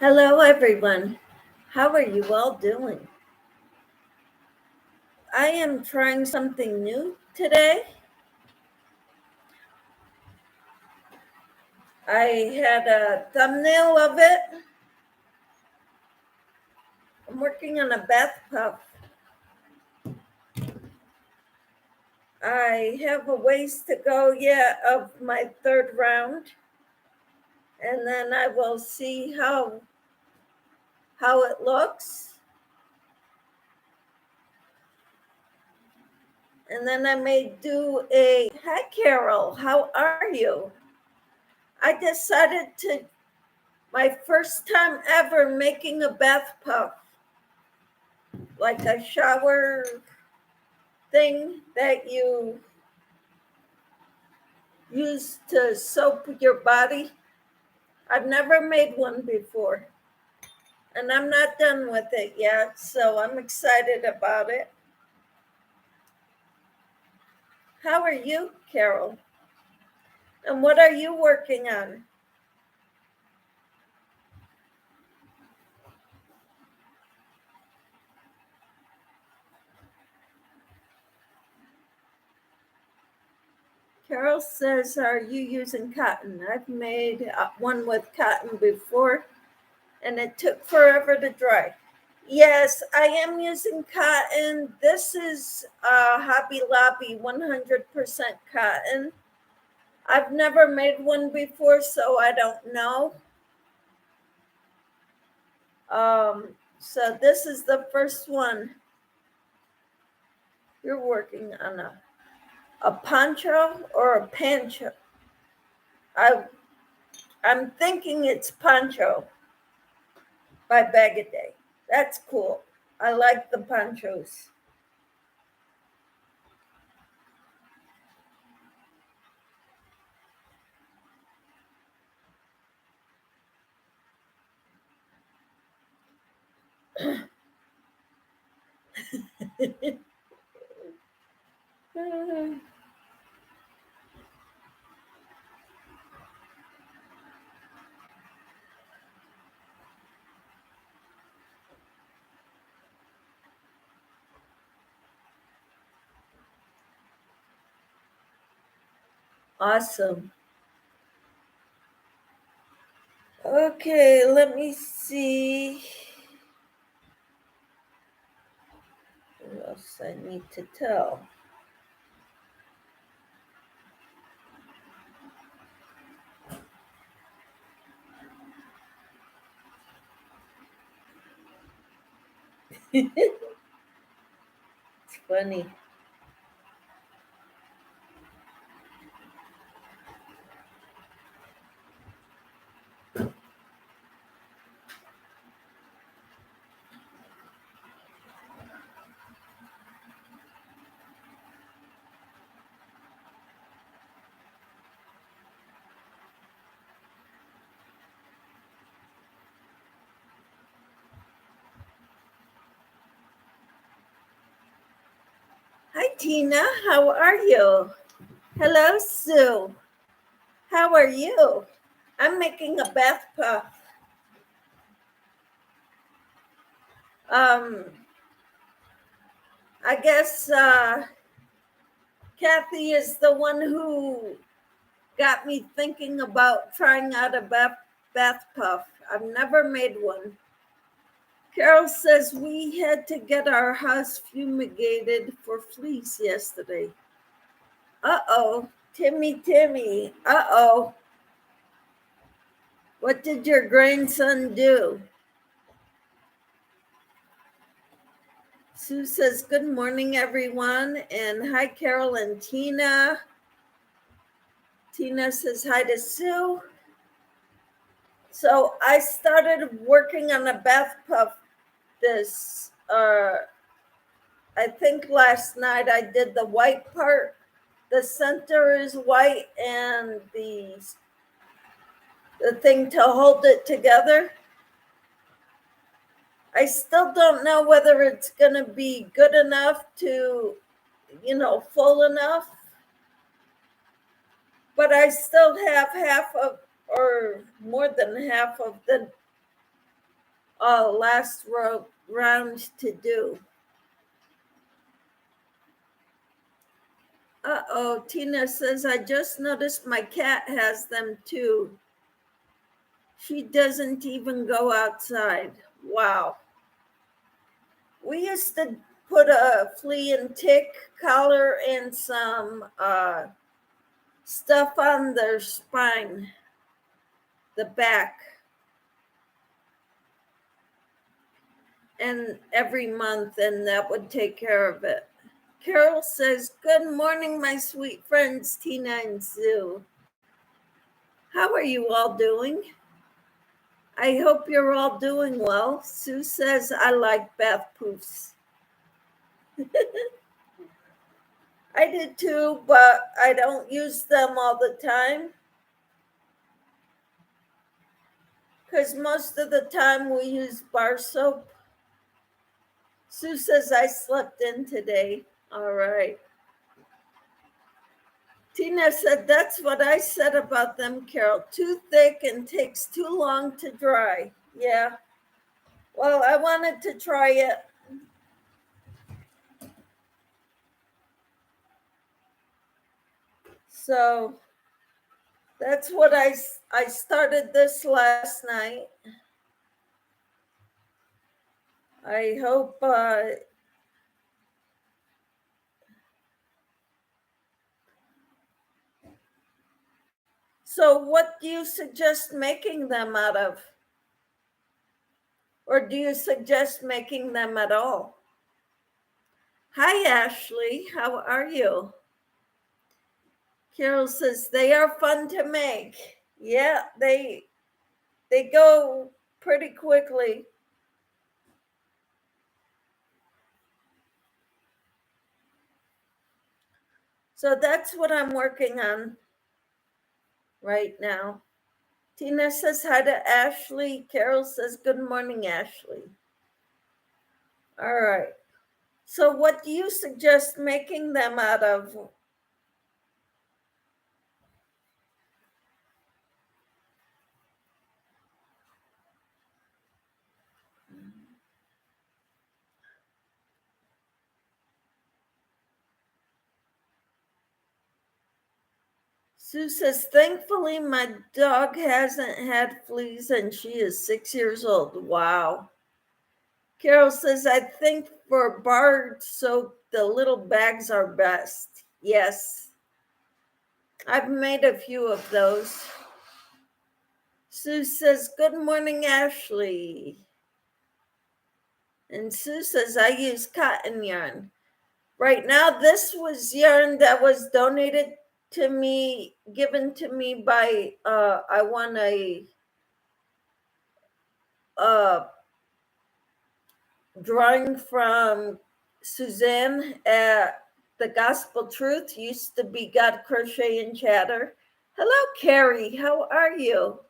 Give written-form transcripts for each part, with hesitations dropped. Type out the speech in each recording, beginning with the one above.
Hello, everyone. How are you all doing? I am trying something new today. I had a thumbnail of it. I'm working on a bath puff. I have a ways to go yet of my third round, and then I will see how it looks. And then I may do a hi Carol, how are you? I decided to my first time ever making a bath puff, like a shower thing that you use to soap your body. I've never made one before, and I'm not done with it yet, so I'm excited about it. How are you, Carol? And what are you working on? Carol says, are you using cotton? I've made one with cotton before, and it took forever to dry. Yes, I am using cotton. This is Hobby Lobby 100% cotton. I've never made one before, so I don't know. So this is the first one. You're working on a poncho or a pancho. I'm thinking it's poncho by Bag a Day. That's cool. I like the ponchos. Awesome. Okay, let me see. What else I need to tell? It's funny. Hi, Tina. How are you? Hello, Sue. How are you? I'm making a bath puff. Um, I guess Kathy is the one who got me thinking about trying out a bath puff. I've never made one. Carol says we had to get our house fumigated for fleas yesterday. Uh-oh, Timmy. Uh-oh. What did your grandson do? Sue says, good morning, everyone. And hi, Carol and Tina. Tina says hi to Sue. So I started working on a bath puff I think last night. I did the white part. The center is white and the thing to hold it together. I still don't know whether it's going to be good enough to, full enough. But I still have half of, or more than half of the last round to do. Uh-oh, Tina says, I just noticed my cat has them too. She doesn't even go outside. Wow. We used to put a flea and tick collar and some stuff on their spine, the back, and every month, and that would take care of it. Carol says, good morning, my sweet friends, Tina and Sue. How are you all doing? I hope you're all doing well. Sue says, I like bath poofs. I did too, but I don't use them all the time. Because most of the time we use bar soap. Sue says, I slept in today. All right. Tina said, that's what I said about them, Carol. Too thick and takes too long to dry. Yeah. Well, I wanted to try it. So that's what I started this last night. I hope so what do you suggest making them out of? Or do you suggest making them at all? Hi, Ashley. How are you? Carol says they are fun to make. Yeah, they go pretty quickly. So that's what I'm working on right now. Tina says hi to Ashley. Carol says good morning, Ashley. All right. So what do you suggest making them out of? Sue says, thankfully, my dog hasn't had fleas and she is 6 years old. Wow. Carol says, I think for bar soap, the little bags are best. Yes. I've made a few of those. Sue says, good morning, Ashley. And Sue says, I use cotton yarn. Right now, this was yarn that was donated to me, given to me by, I won a drawing from Suzanne at the Gospel Truth, used to be God Crochet and Chatter. Hello, Carrie. How are you?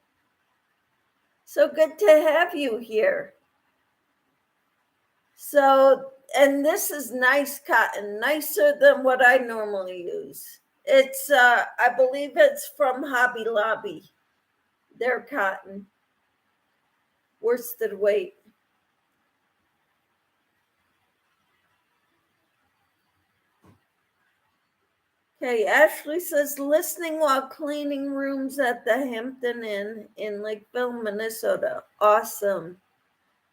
So good to have you here. So, and this is nice cotton, nicer than what I normally use. It's, I believe it's from Hobby Lobby. Their cotton, worsted weight. Okay, Ashley says, listening while cleaning rooms at the Hampton Inn in Lakeville, Minnesota. Awesome,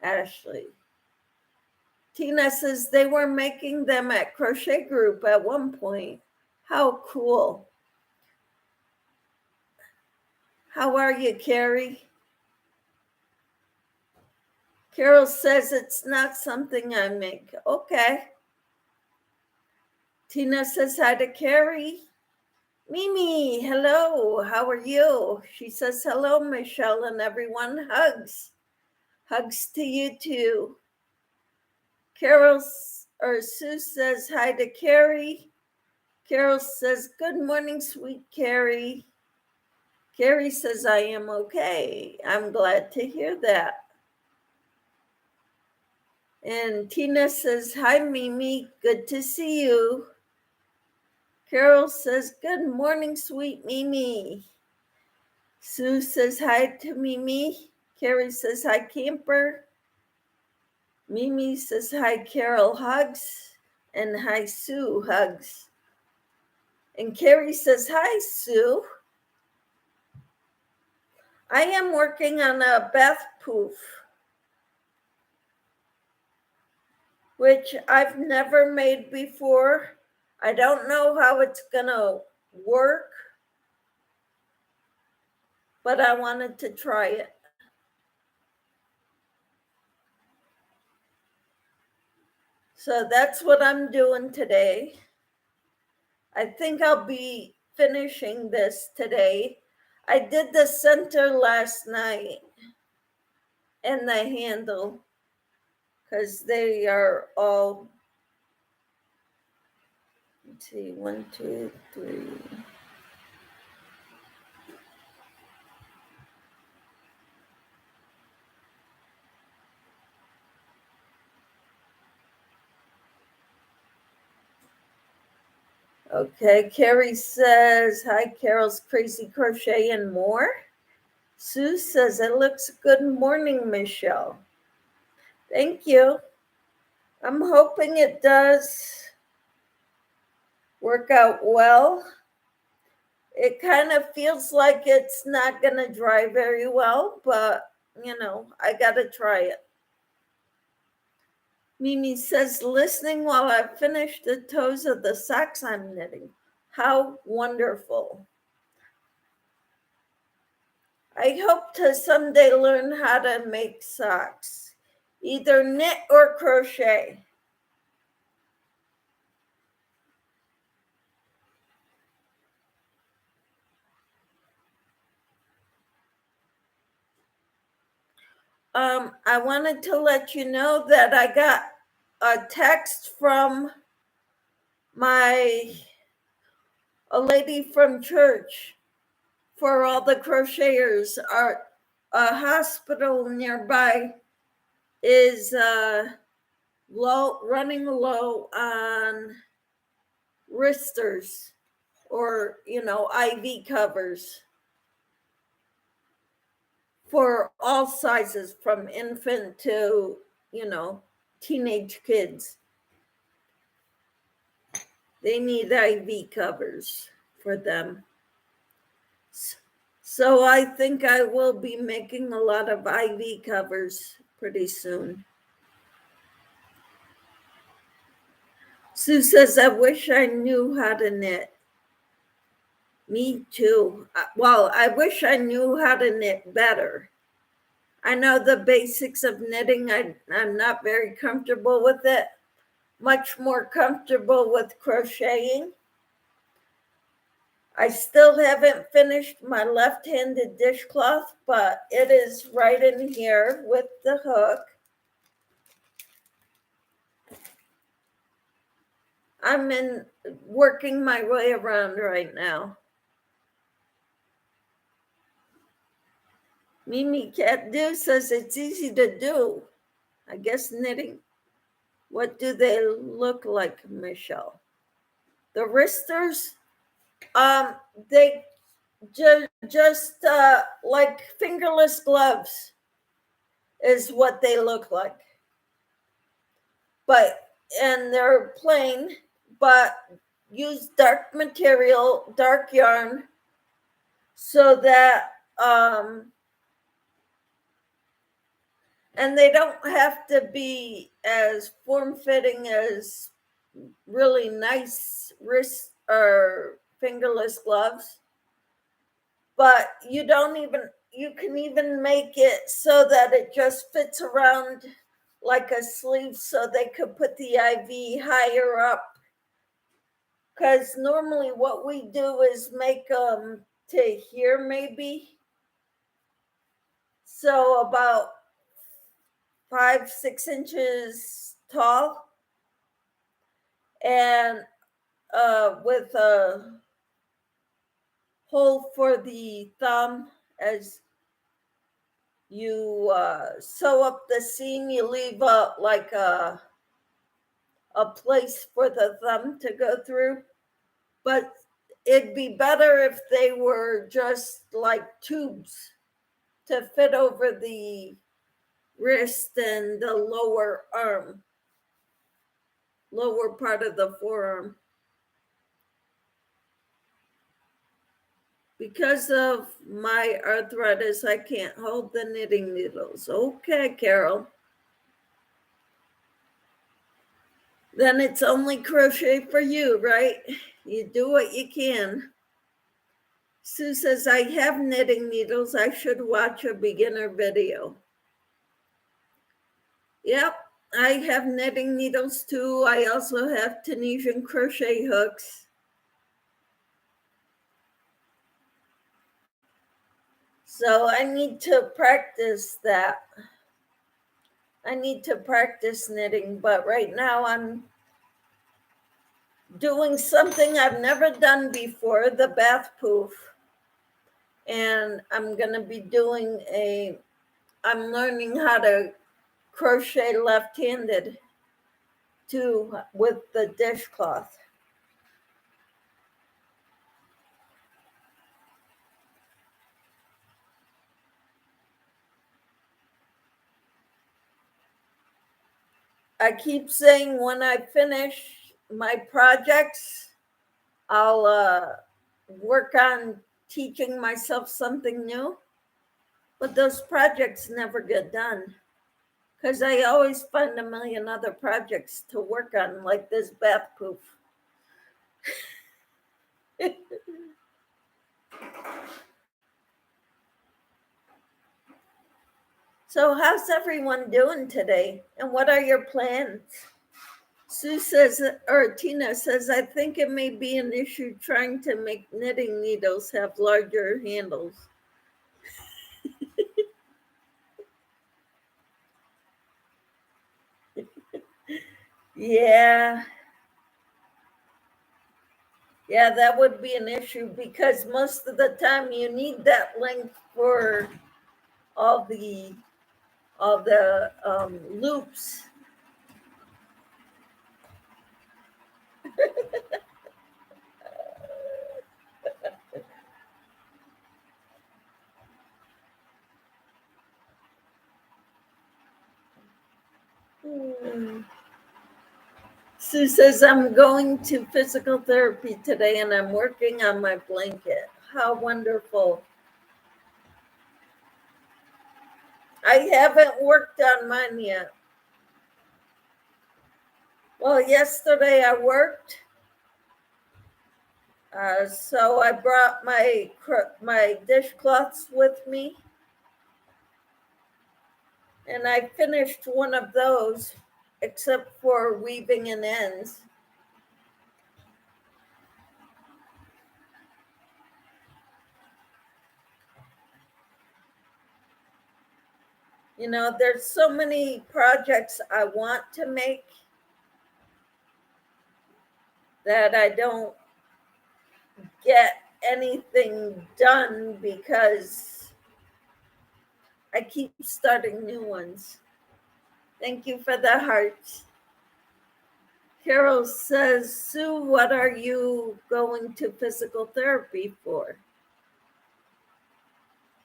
Ashley. Tina says they were making them at Crochet Group at one point. How cool. How are you, Carrie? Carol says it's not something I make. Okay. Tina says hi to Carrie. Mimi, hello. How are you? She says hello, Michelle, and everyone. Hugs. Hugs to you too. Carol or Sue says hi to Carrie. Carol says, good morning, sweet Carrie. Carrie says, I am okay. I'm glad to hear that. And Tina says, hi, Mimi. Good to see you. Carol says, good morning, sweet Mimi. Sue says hi to Mimi. Carrie says, hi, camper. Mimi says, hi, Carol, hugs. And hi, Sue, hugs. And Carrie says, hi, Sue. I am working on a bath poof, which I've never made before. I don't know how it's gonna work, but I wanted to try it. So that's what I'm doing today. I think I'll be finishing this today. I did the center last night and the handle because they are all, let's see, 1, 2, 3. Okay, Carrie says, hi, Carol's Crazy Crochet and more. Sue says, it looks good morning, Michelle. Thank you. I'm hoping it does work out well. It kind of feels like it's not going to dry very well, but I got to try it. Mimi says, listening while I finish the toes of the socks I'm knitting. How wonderful. I hope to someday learn how to make socks, either knit or crochet. I wanted to let you know that I got a text from a lady from church for all the crocheters. A hospital nearby is running low on wristers or IV covers for all sizes, from infant to teenage kids. They need IV covers for them. So I think I will be making a lot of IV covers pretty soon. Sue says, I wish I knew how to knit. Me too. Well, I wish I knew how to knit better. I know the basics of knitting. I'm not very comfortable with it. Much more comfortable with crocheting. I still haven't finished my left-handed dishcloth, but it is right in here with the hook. I'm working my way around right now. Mimi Cat Do says it's easy to do. I guess knitting. What do they look like, Michelle? The wristers? They just like fingerless gloves is what they look like. And they're plain, but use dark material, dark yarn, so that and they don't have to be as form-fitting as really nice wrist or fingerless gloves, but you can even make it so that it just fits around like a sleeve, so they could put the IV higher up, because normally what we do is make them to here maybe, so about 5-6 inches tall, and with a hole for the thumb. As you sew up the seam, you leave like a place for the thumb to go through. But it'd be better if they were just like tubes to fit over the wrist and the lower arm, lower part of the forearm. Because of my arthritis, I can't hold the knitting needles. Okay, Carol. Then it's only crochet for you, right? You do what you can. Sue says, I have knitting needles. I should watch a beginner video. Yep, I have knitting needles too. I also have Tunisian crochet hooks. So I need to practice that. I need to practice knitting, but right now I'm doing something I've never done before, the bath poof. And I'm going to be doing I'm learning how to crochet left-handed too with the dishcloth. I keep saying when I finish my projects, I'll work on teaching myself something new. But those projects never get done because I always find a million other projects to work on, like this bath poof. So how's everyone doing today? And what are your plans? Sue says, or Tina says, I think it may be an issue trying to make knitting needles have larger handles. Yeah. Yeah, that would be an issue because most of the time you need that length for all the loops. Sue says, I'm going to physical therapy today and I'm working on my blanket. How wonderful. I haven't worked on mine yet. Well, yesterday I worked. So I brought my dishcloths with me. And I finished one of those, except for weaving in ends. You know, there's so many projects I want to make that I don't get anything done because I keep starting new ones. Thank you for the hearts. Carol says, Sue, what are you going to physical therapy for?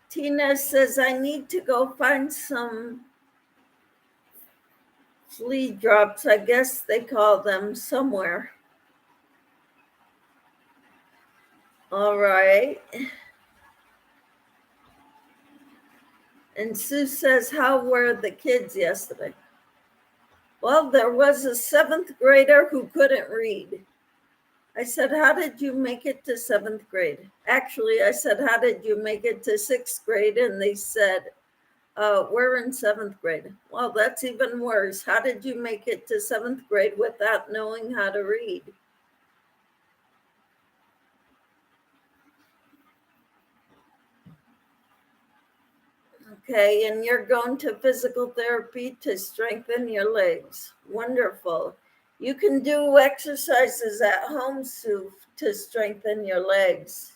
Tina says, I need to go find some flea drops, I guess they call them, somewhere. All right. And Sue says, how were the kids yesterday? Well, there was a 7th grader who couldn't read. I said, how did you make it to 7th grade? Actually, I said, how did you make it to 6th grade? And they said, we're in 7th grade. Well, that's even worse. How did you make it to 7th grade without knowing how to read? Okay, and you're going to physical therapy to strengthen your legs. Wonderful. You can do exercises at home, Sue, to strengthen your legs.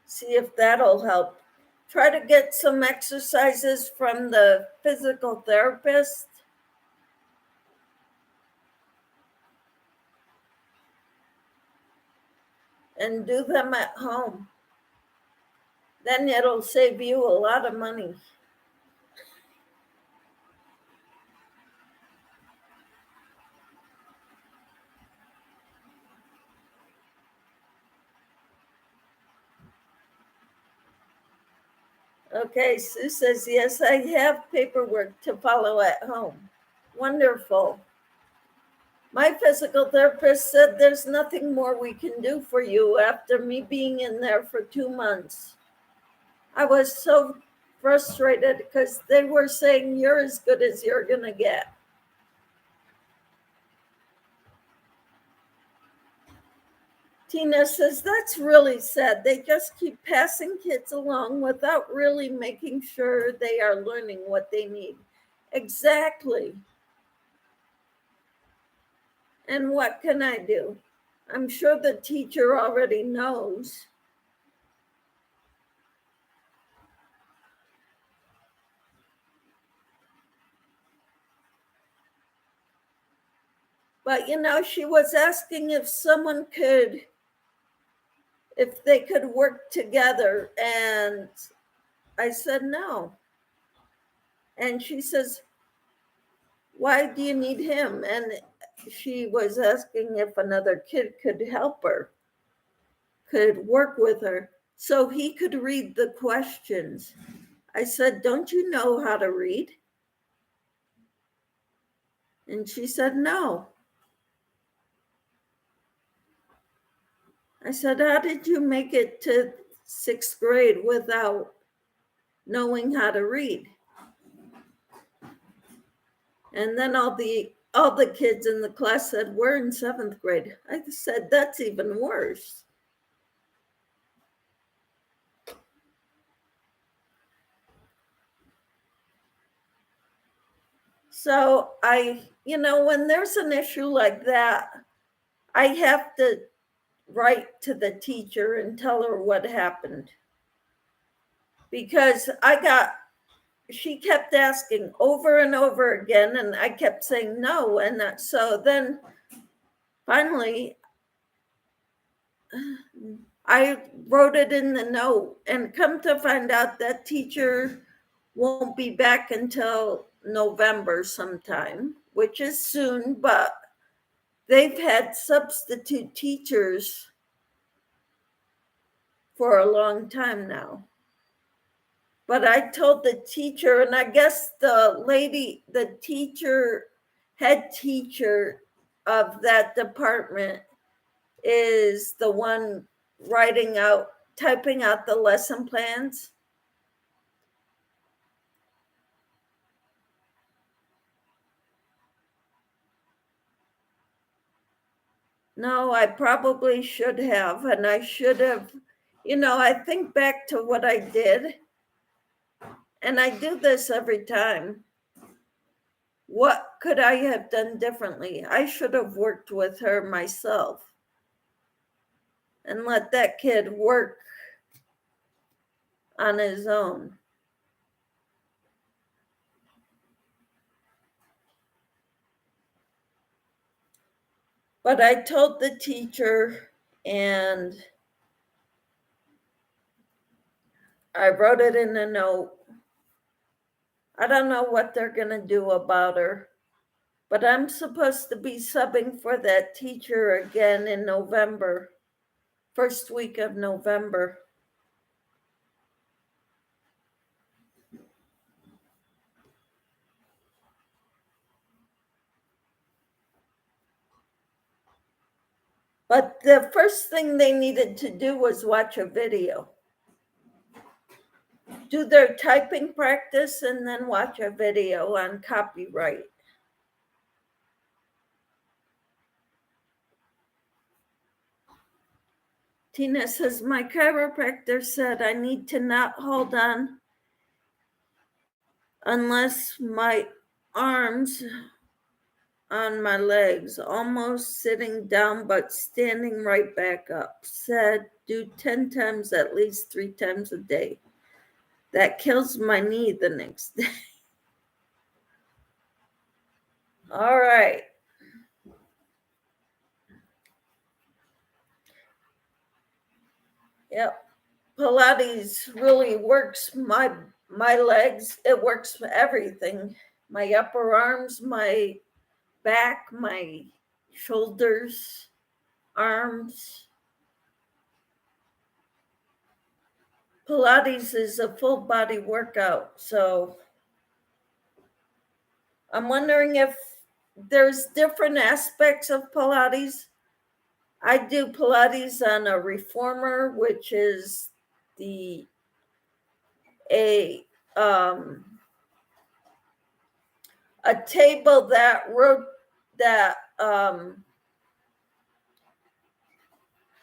See if that'll help. Try to get some exercises from the physical therapist. And do them at home. Then it'll save you a lot of money. Okay, Sue says, yes, I have paperwork to follow at home. Wonderful. My physical therapist said there's nothing more we can do for you after me being in there for 2 months. I was so frustrated because they were saying you're as good as you're going to get. Tina says, that's really sad. They just keep passing kids along without really making sure they are learning what they need. Exactly. And what can I do? I'm sure the teacher already knows. But she was asking if they could work together. And I said no. And she says, why do you need him? And she was asking if another kid could help her, could work with her, so he could read the questions. I said, don't you know how to read? And she said, no. I said, how did you make it to 6th grade without knowing how to read? And then all the kids in the class said, we're in 7th grade. I said, that's even worse. So when there's an issue like that, I have to write to the teacher and tell her what happened. Because she kept asking over and over again, and I kept saying no. And so then finally, I wrote it in the note, and come to find out that teacher won't be back until November sometime, which is soon, but they've had substitute teachers for a long time now. But I told the teacher, and I guess the head teacher of that department is the one typing out the lesson plans. No, I probably should have. And I should have, I think back to what I did. And I do this every time. What could I have done differently? I should have worked with her myself and let that kid work on his own. But I told the teacher, and I wrote it in a note. I don't know what they're going to do about her, but I'm supposed to be subbing for that teacher again in November, first week of November. But the first thing they needed to do was watch a video, do their typing practice, and then watch a video on copyright. Tina says, my chiropractor said I need to not hold on unless my arms on my legs, almost sitting down but standing right back up. Said do 10 times, at least 3 times a day. That kills my knee the next day. All right. Yep. Pilates really works my legs. It works for everything. My upper arms, my back, my shoulders, arms. Pilates is a full body workout. So I'm wondering if there's different aspects of Pilates. I do Pilates on a reformer, which is the a a table that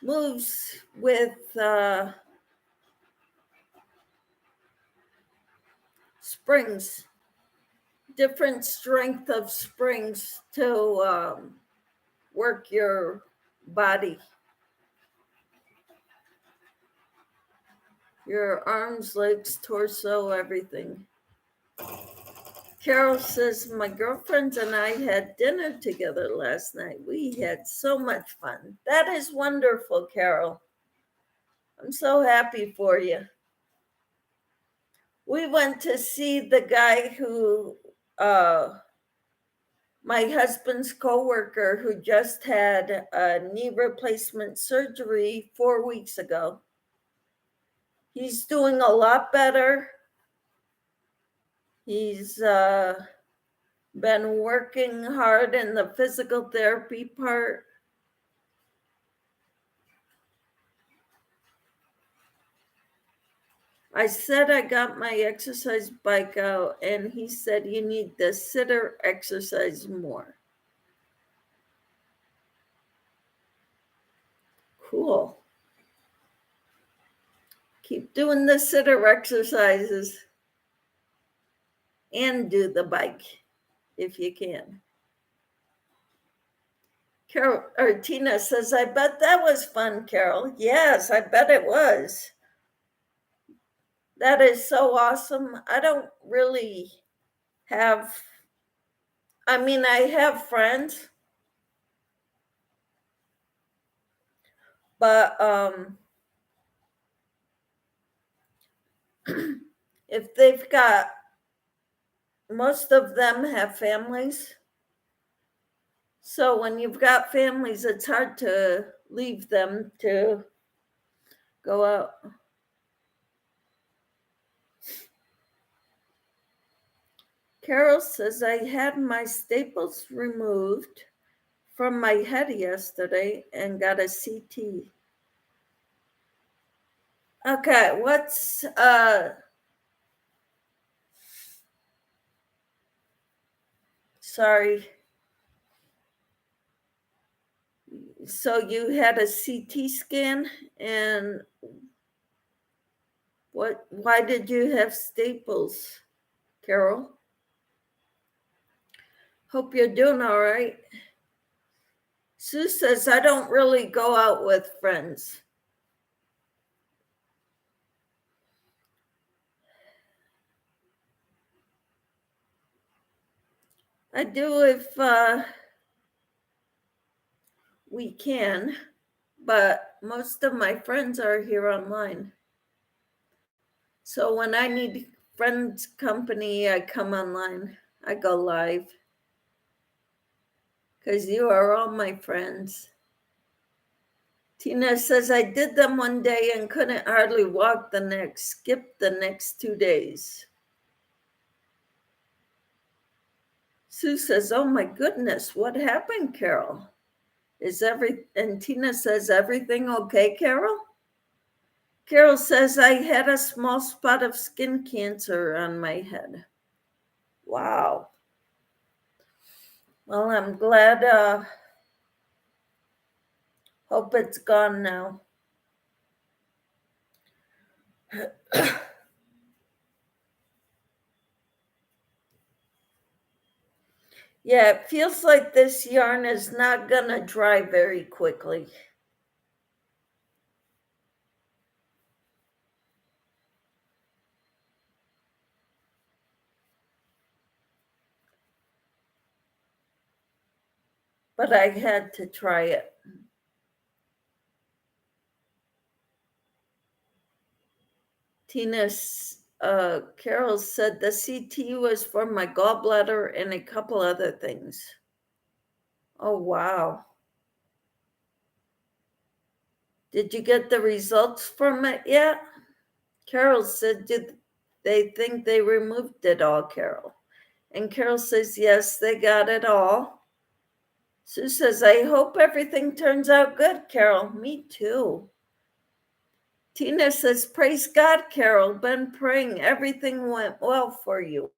moves with springs, different strength of springs to work your body, your arms, legs, torso, everything. Carol says, my girlfriends and I had dinner together last night. We had so much fun. That is wonderful, Carol. I'm so happy for you. We went to see the guy who, my husband's coworker, who just had a knee replacement surgery 4 weeks ago. He's doing a lot better. He's been working hard in the physical therapy part. I said I got my exercise bike out, and he said you need the sitter exercise more. Cool. Keep doing the sitter exercises and do the bike if you can. Carol or Tina says, I bet that was fun, Carol. Yes, I bet it was. That is so awesome. I don't really have, I mean, I have friends, but if they've got, most of them have families. So when you've got families, it's hard to leave them to go out. Carol says, I had my staples removed from my head yesterday and got a CT. Okay, what's sorry. So you had a CT scan, and why did you have staples, Carol? Hope you're doing all right. Sue says, I don't really go out with friends. I do if we can, but most of my friends are here online. So when I need friends' company, I come online. I go live. Because you are all my friends. Tina says, I did them one day and couldn't hardly walk the next, skipped the next 2 days. Sue says, oh my goodness, what happened, Carol? And Tina says, everything okay, Carol? Carol says, I had a small spot of skin cancer on my head. Wow. Well, I'm glad, hope it's gone now. Yeah, it feels like this yarn is not gonna dry very quickly. But I had to try it. Carol said the CT was for my gallbladder and a couple other things. Oh, wow. Did you get the results from it yet, Carol said, did they think they removed it all, Carol? And Carol says, yes, they got it all. Sue says, I hope everything turns out good, Carol. Me too. Tina says, praise God, Carol. Been praying. Everything went well for you.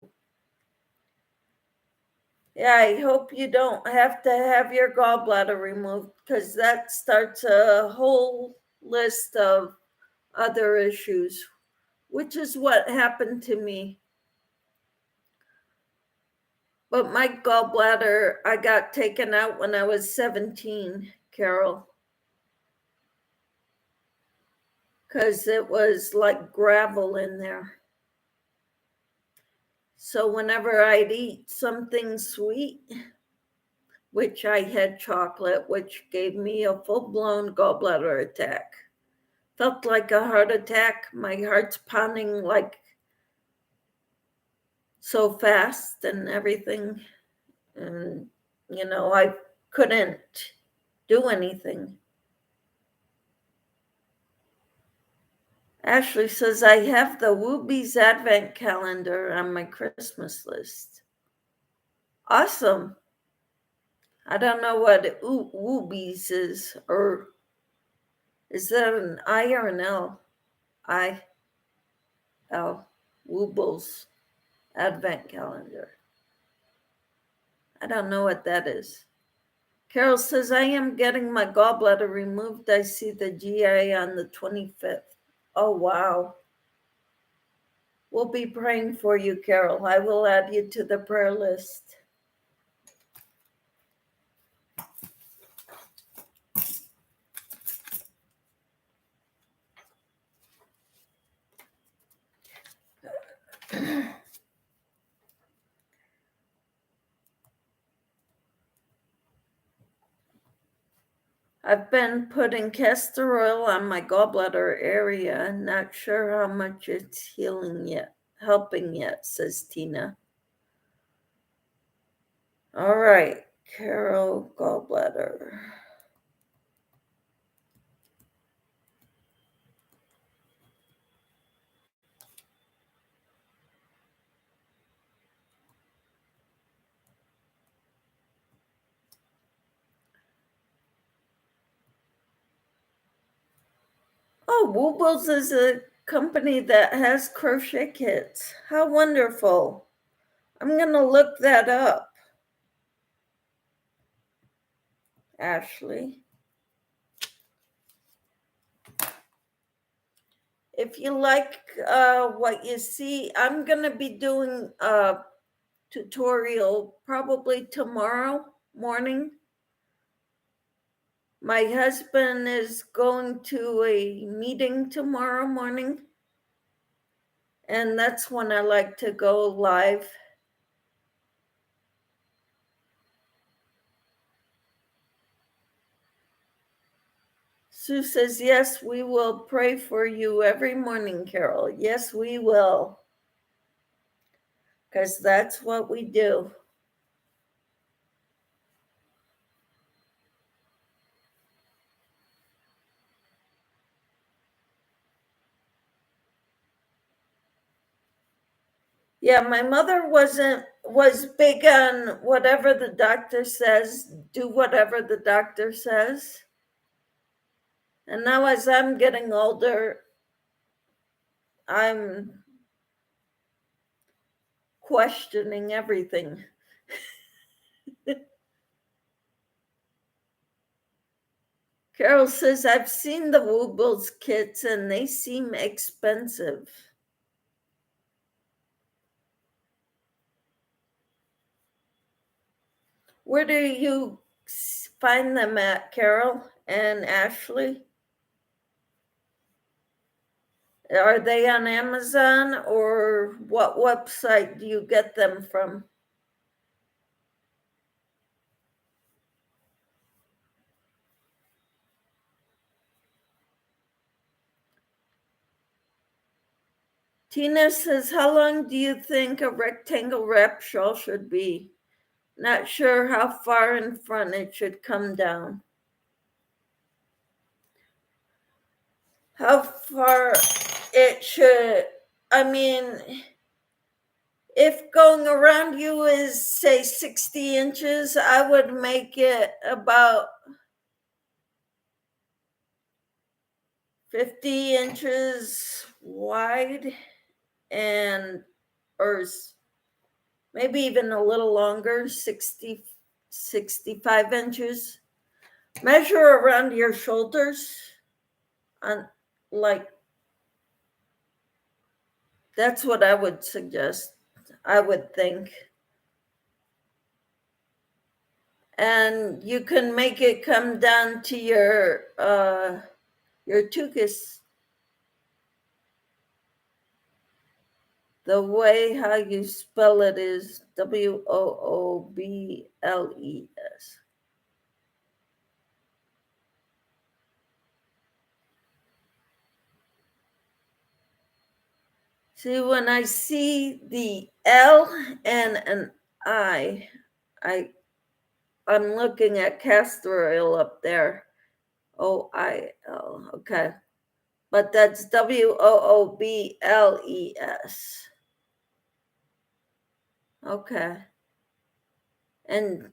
Yeah, I hope you don't have to have your gallbladder removed, because that starts a whole list of other issues, which is what happened to me. But my gallbladder, I got taken out when I was 17, Carol, because it was like gravel in there. So whenever I'd eat something sweet, which I had chocolate, which gave me a full-blown gallbladder attack. Felt like a heart attack. My heart's pounding like so fast and everything. And, I couldn't do anything. Ashley says, I have the Woobies Advent Calendar on my Christmas list. Awesome. I don't know what Woobies is, or is that an I or an L? I-L. Woobles Advent Calendar. I don't know what that is. Carol says, I am getting my gallbladder removed. I see the GA on the 25th. Oh, wow. We'll be praying for you, Carol. I will add you to the prayer list. I've been putting castor oil on my gallbladder area. Not sure how much it's helping yet, says Tina. All right, Carol, gallbladder. Oh, Woobles is a company that has crochet kits. How wonderful. I'm going to look that up, Ashley. If you like what you see, I'm going to be doing a tutorial probably tomorrow morning. My husband is going to a meeting tomorrow morning, and that's when I like to go live. Sue says, yes, we will pray for you every morning, Carol. Yes, we will. Because that's what we do. Yeah, my mother was big on whatever the doctor says, do whatever the doctor says. And now as I'm getting older, I'm questioning everything. Carol says, I've seen the Woobles kits and they seem expensive. Where do you find them at, Carol and Ashley? Are they on Amazon, or what website do you get them from? Tina says, how long do you think a rectangle wrap shawl should be? Not sure how far in front it should come down. How far it should, I mean, if going around you is, say, 60 inches, I would make it about 50 inches wide, and or maybe even a little longer, 60, 65 inches. Measure around your shoulders, on, like, that's what I would suggest, I would think. And you can make it come down to your tuchus. The way how you spell it is Woobles. See, when I see the L and an I'm looking at castor oil up there. OIL. Okay. But that's WOOBLES. Okay. And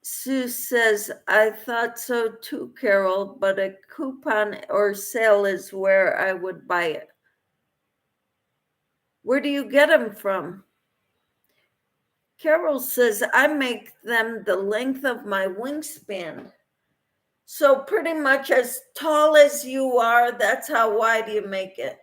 Sue says, I thought so too, Carol, but a coupon or sale is where I would buy it. Where do you get them from? Carol says, I make them the length of my wingspan. So pretty much as tall as you are, that's how wide you make it.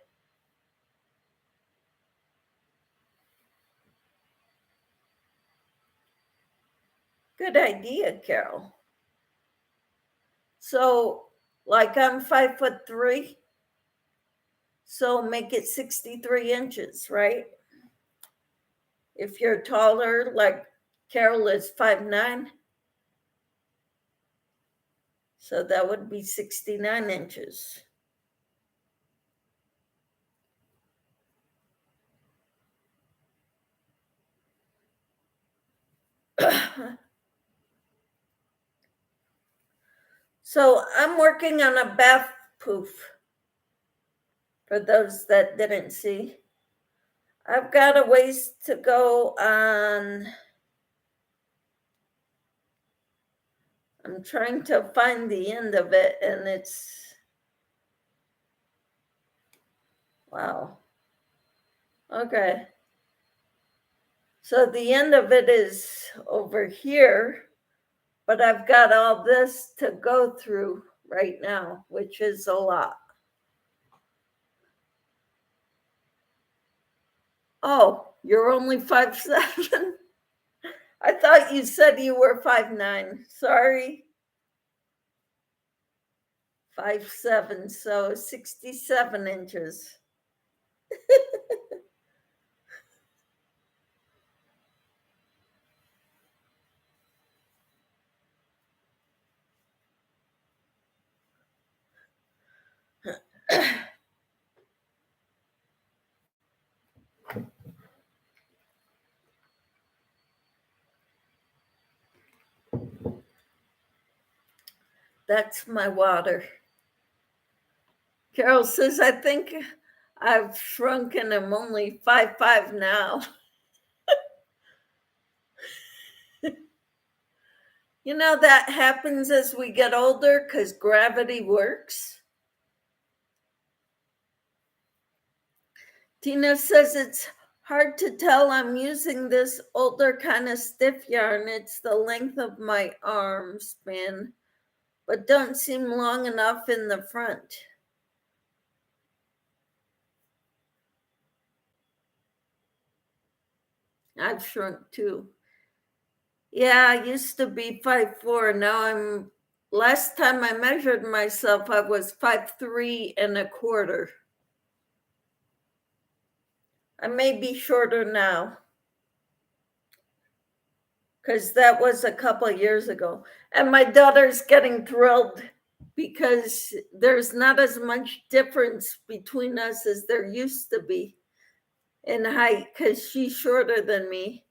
Good idea, Carol. So, like, I'm 5'3", so make it 63 inches, right? If you're taller, like Carol is 5'9", so that would be 69 inches. So I'm working on a bath poof. For those that didn't see, I've got a ways to go on. I'm trying to find the end of it, and it's, wow. Okay. So the end of it is over here, but I've got all this to go through right now, which is a lot. Oh, you're only 5'7"? I thought you said you were 5'9". Sorry. 5'7", so 67 inches. That's my water. Carol says, I think I've shrunk and I'm only 5'5" now. You know, that happens as we get older because gravity works. Tina says, it's hard to tell. I'm using this older kind of stiff yarn. It's the length of my arm span, but don't seem long enough in the front. I've shrunk too. Yeah, I used to be 5'4". Now last time I measured myself, I was 5'3.25". I may be shorter now, because that was a couple of years ago. And my daughter's getting thrilled because there's not as much difference between us as there used to be in height, because she's shorter than me.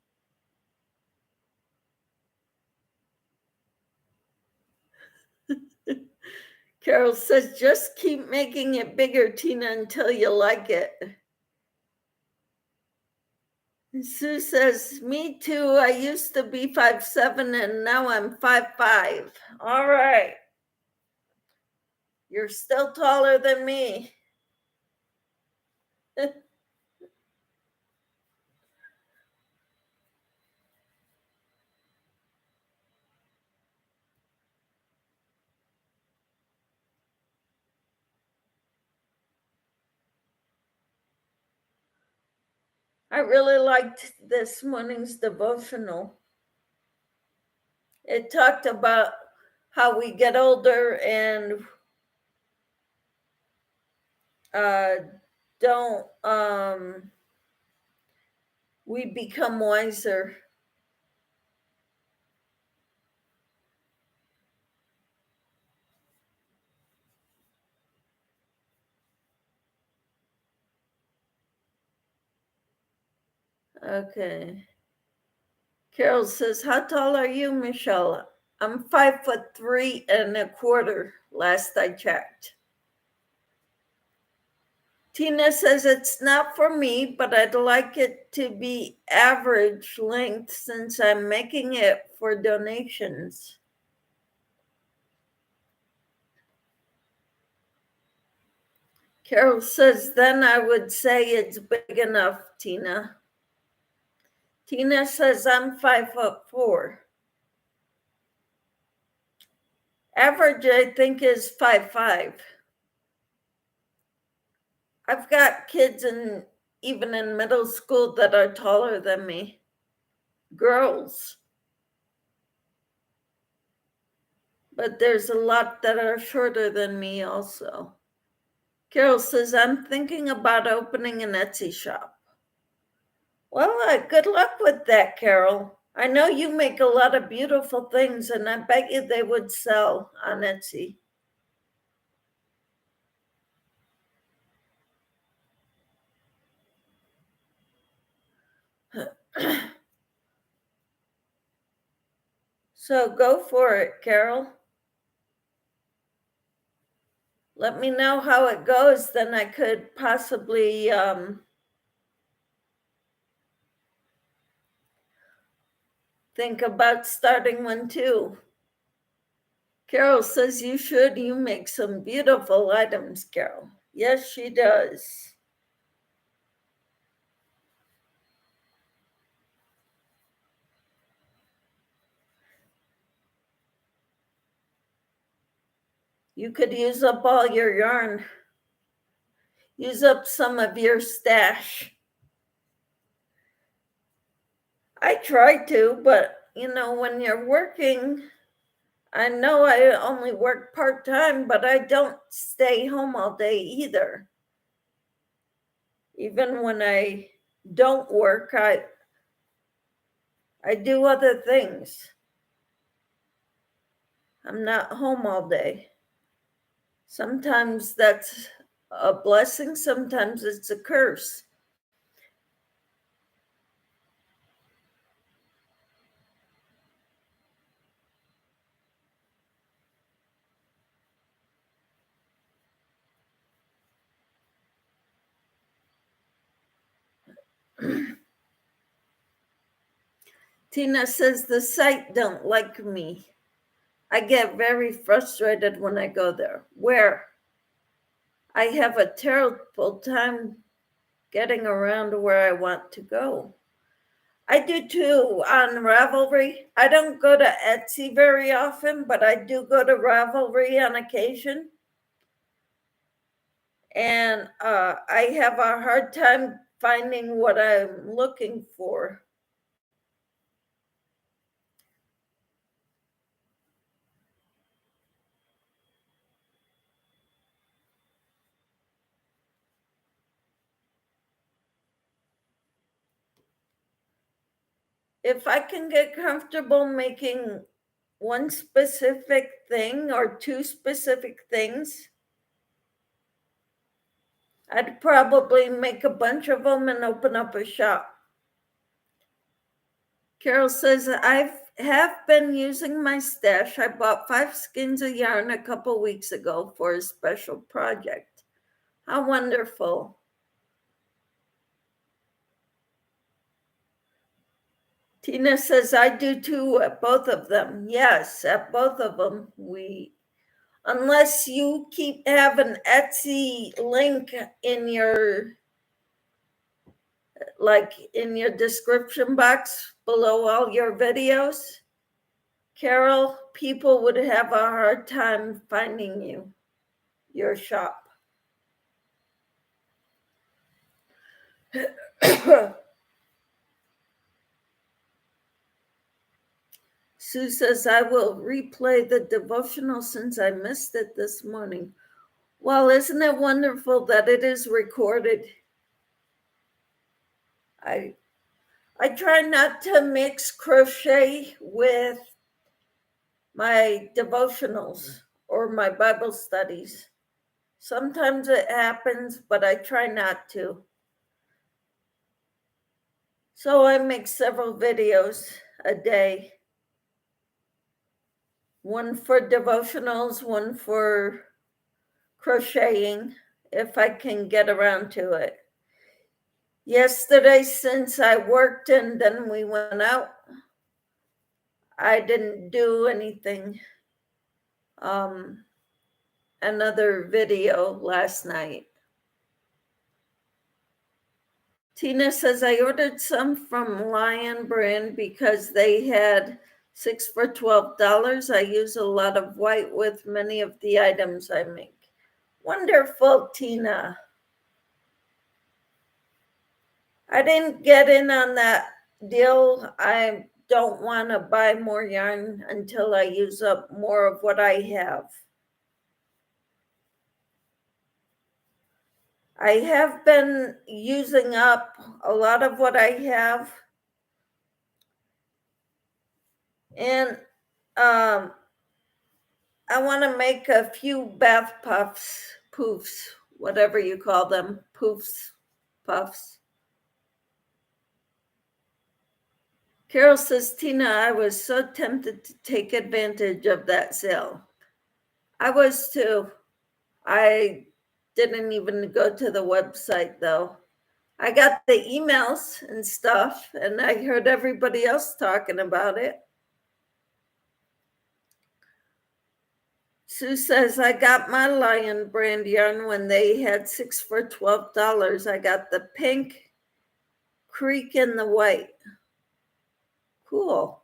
Carol says, just keep making it bigger, Tina, until you like it. And Sue says, me too. I used to be 5'7" and now I'm 5'5". All right. You're still taller than me. I really liked this morning's devotional. It talked about how we get older and don't we become wiser. Okay. Carol says, how tall are you, Michelle? I'm 5'3.25" last I checked. Tina says, it's not for me, but I'd like it to be average length since I'm making it for donations. Carol says, then I would say it's big enough, Tina. Tina says, I'm 5'4". Average, I think, is 5'5". I've got kids even in middle school that are taller than me. Girls. But there's a lot that are shorter than me also. Carol says, I'm thinking about opening an Etsy shop. Well, good luck with that, Carol. I know you make a lot of beautiful things, and I bet you they would sell on Etsy. So go for it, Carol. Let me know how it goes, then I could possibly think about starting one too. Carol says you should. You make some beautiful items, Carol. Yes, she does. You could use up all your yarn. Use up some of your stash. I try to, but when you're working, I know I only work part-time, but I don't stay home all day either. Even when I don't work, I do other things. I'm not home all day. Sometimes that's a blessing, sometimes it's a curse. Tina says the site don't like me. I get very frustrated when I go there. Where? I have a terrible time getting around where I want to go. I do too on Ravelry. I don't go to Etsy very often, but I do go to Ravelry on occasion. And I have a hard time finding what I'm looking for. If I can get comfortable making one specific thing or two specific things, I'd probably make a bunch of them and open up a shop. Carol says, I've have been using my stash. I bought 5 skeins of yarn a couple weeks ago for a special project. How wonderful. Tina says, I do too at both of them. Yes, at both of them. Unless you have an Etsy link in your description box below all your videos, Carol, people would have a hard time finding your shop. Sue says, I will replay the devotional since I missed it this morning. Well, isn't it wonderful that it is recorded? I try not to mix crochet with my devotionals or my Bible studies. Sometimes it happens, but I try not to. So I make several videos a day. One for devotionals, one for crocheting, if I can get around to it. Yesterday, since I worked and then we went out, I didn't do anything. Another video last night. Tina says, I ordered some from Lion Brand because they had 6 for $12. I use a lot of white with many of the items I make. Wonderful, Tina. I didn't get in on that deal. I don't want to buy more yarn until I use up more of what I have. I have been using up a lot of what I have. And I want to make a few bath poofs, whatever you call them, puffs. Carol says, Tina, I was so tempted to take advantage of that sale. I was too. I didn't even go to the website though. I got the emails and stuff, and I heard everybody else talking about it. Sue says, I got my Lion Brand yarn when they had 6 for $12. I got the pink, creek, and the white. Cool.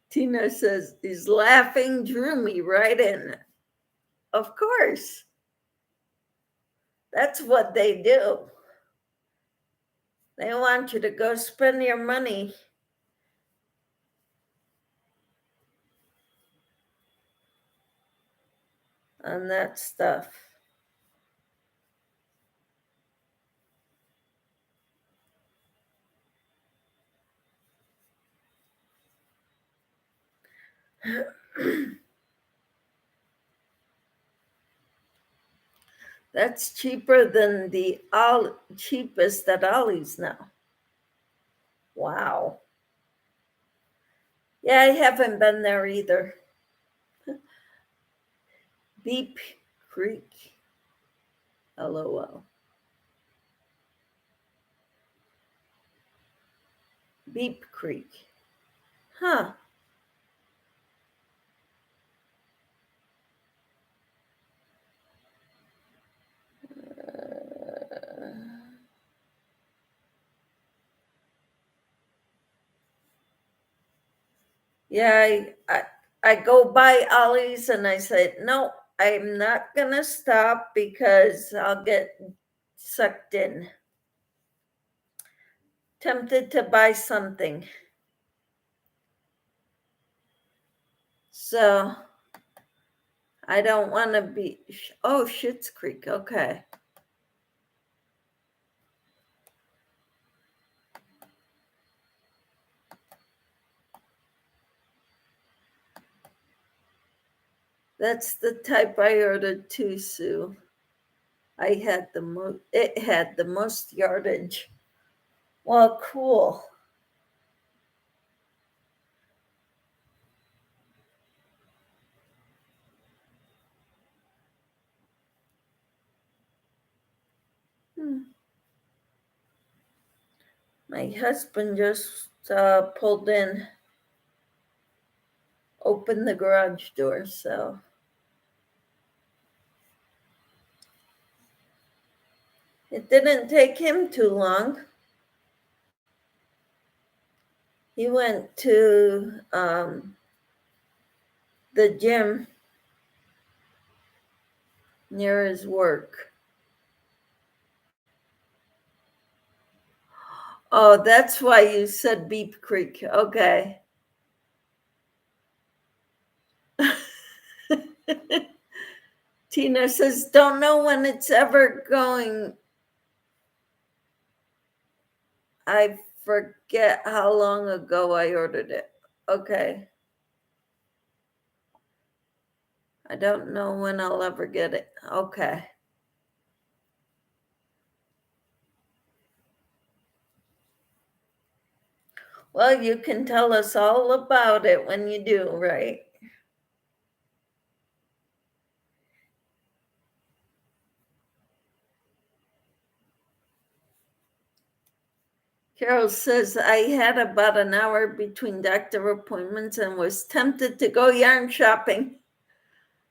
Tina says, his laughing drew me right in. Of course. That's what they do. They want you to go spend your money on that stuff. That's cheaper than the cheapest at Ollie's now. Wow. Yeah, I haven't been there either. Beep Creek. LOL. Beep Creek. Huh. Yeah, I go by Ollie's and I said, no, I'm not going to stop because I'll get sucked in. Tempted to buy something. So I don't want to be, Schitt's Creek. Okay. That's the type I ordered too, Sue. It had the most yardage. Well, cool. My husband just pulled in, opened the garage door, so it didn't take him too long. He went to the gym near his work. Oh, that's why you said Beep Creek. Okay. Tina says, don't know when it's ever going. I forget how long ago I ordered it. Okay. I don't know when I'll ever get it. Okay. Well, you can tell us all about it when you do, right? Carol says, I had about an hour between doctor appointments and was tempted to go yarn shopping.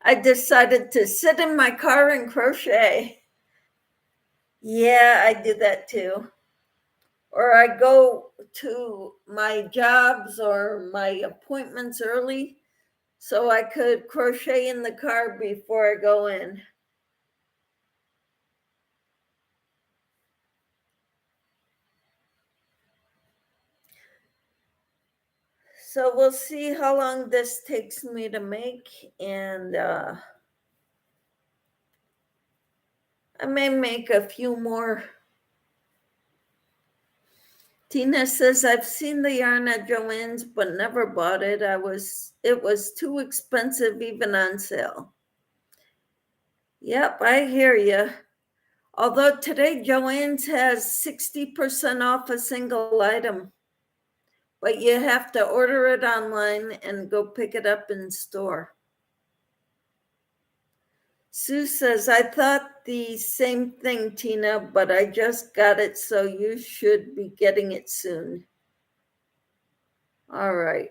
I decided to sit in my car and crochet. Yeah, I do that too. Or I go to my jobs or my appointments early so I could crochet in the car before I go in. So we'll see how long this takes me to make, and I may make a few more. Tina says, I've seen the yarn at Joann's, but never bought it. It was too expensive, even on sale. Yep, I hear you. Although today Joann's has 60% off a single item, but you have to order it online and go pick it up in store. Sue says, I thought the same thing, Tina, but I just got it, so you should be getting it soon. All right.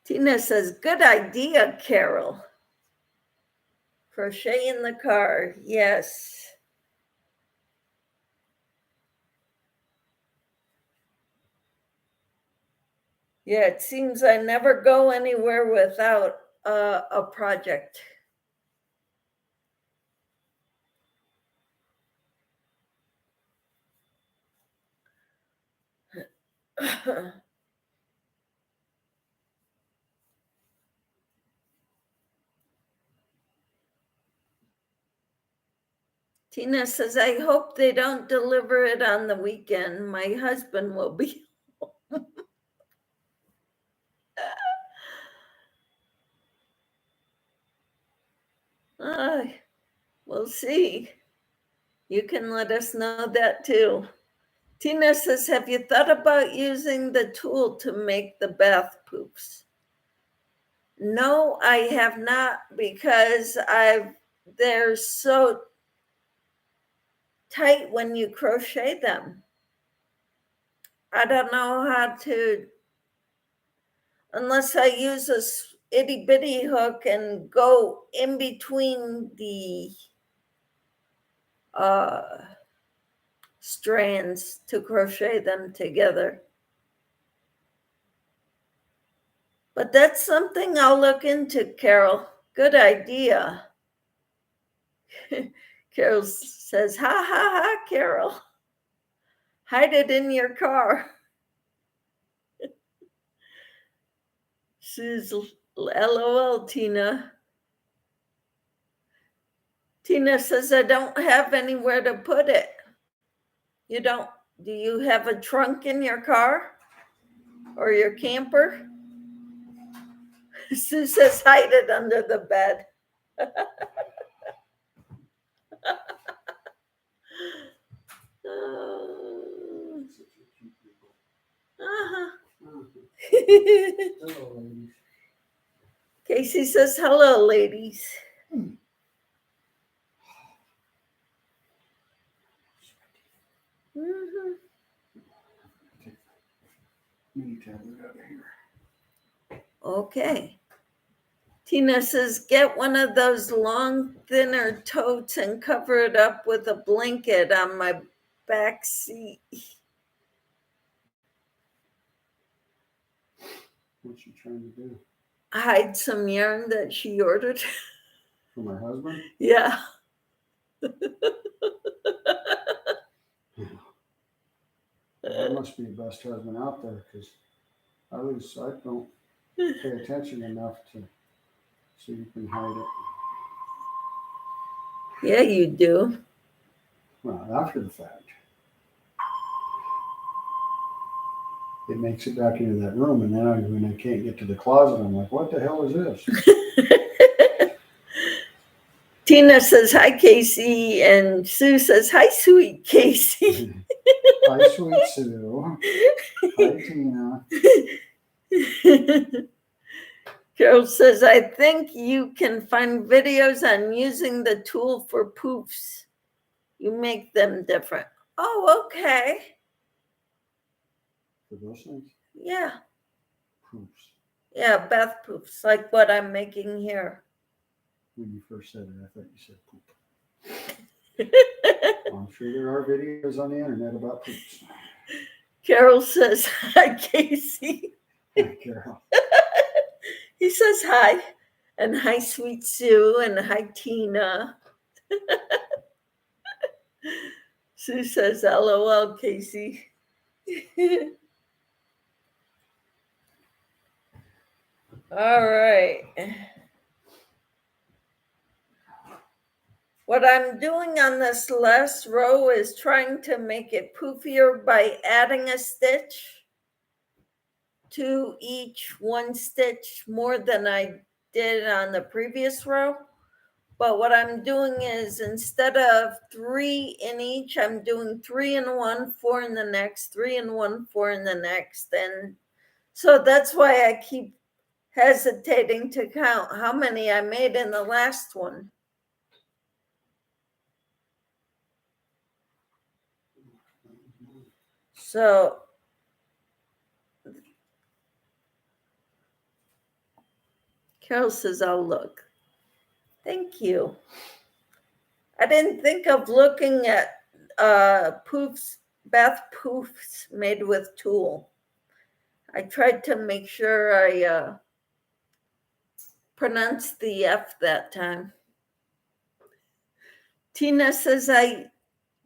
Tina says, good idea, Carol. Crochet in the car, yes. Yeah, it seems I never go anywhere without a project. Tina says, I hope they don't deliver it on the weekend. My husband will be home. We'll see. You can let us know that too. Tina says, have you thought about using the tool to make the bath poofs? No, I have not, because they're so tight when you crochet them. I don't know how to, unless I use a itty bitty hook and go in between the strands to crochet them together. But that's something I'll look into, Carol. Good idea. Carol says, ha ha ha, Carol. Hide it in your car. Says, LOL, Tina. Tina says, I don't have anywhere to put it. You don't, do you have a trunk in your car or your camper? Sue says, hide it under the bed. Uh-huh. Casey says, hello, ladies. Mm-hmm. mini tablet out of here. Okay. Tina says, get one of those long, thinner totes and cover it up with a blanket on my back seat. What's she trying to do? Hide some yarn that she ordered. For my husband? Yeah. Well, I must be the best husband out there because I don't pay attention enough to so you can hide it. Yeah, you do. Well, after the fact. It makes it back into that room, and then when I can't get to the closet, I'm like, what the hell is this? Tina says, hi, Casey. And Sue says, hi, sweet Casey. Hi, sweet Sue. Hi, Tina. Carol says, I think you can find videos on using the tool for poofs. You make them different. Oh, okay. For those things? Yeah. Poofs. Yeah, bath poofs, like what I'm making here. When you first said it, I thought you said poop. Well, I'm sure there are videos on the internet about poops. Carol says, hi, Casey. Hi, Carol. He says hi. And hi, sweet Sue. And hi, Tina. Sue says, LOL, Casey. All right. What I'm doing on this last row is trying to make it poofier by adding a stitch to each one stitch more than I did on the previous row. But what I'm doing is instead of 3 in each, I'm doing 3 in one, 4 in the next, 3 in one, 4 in the next. And so that's why I keep hesitating to count how many I made in the last one. So Carol says, I'll look. Thank you. I didn't think of looking at poofs, bath poofs made with tulle. I tried to make sure I pronounced the F that time. Tina says, I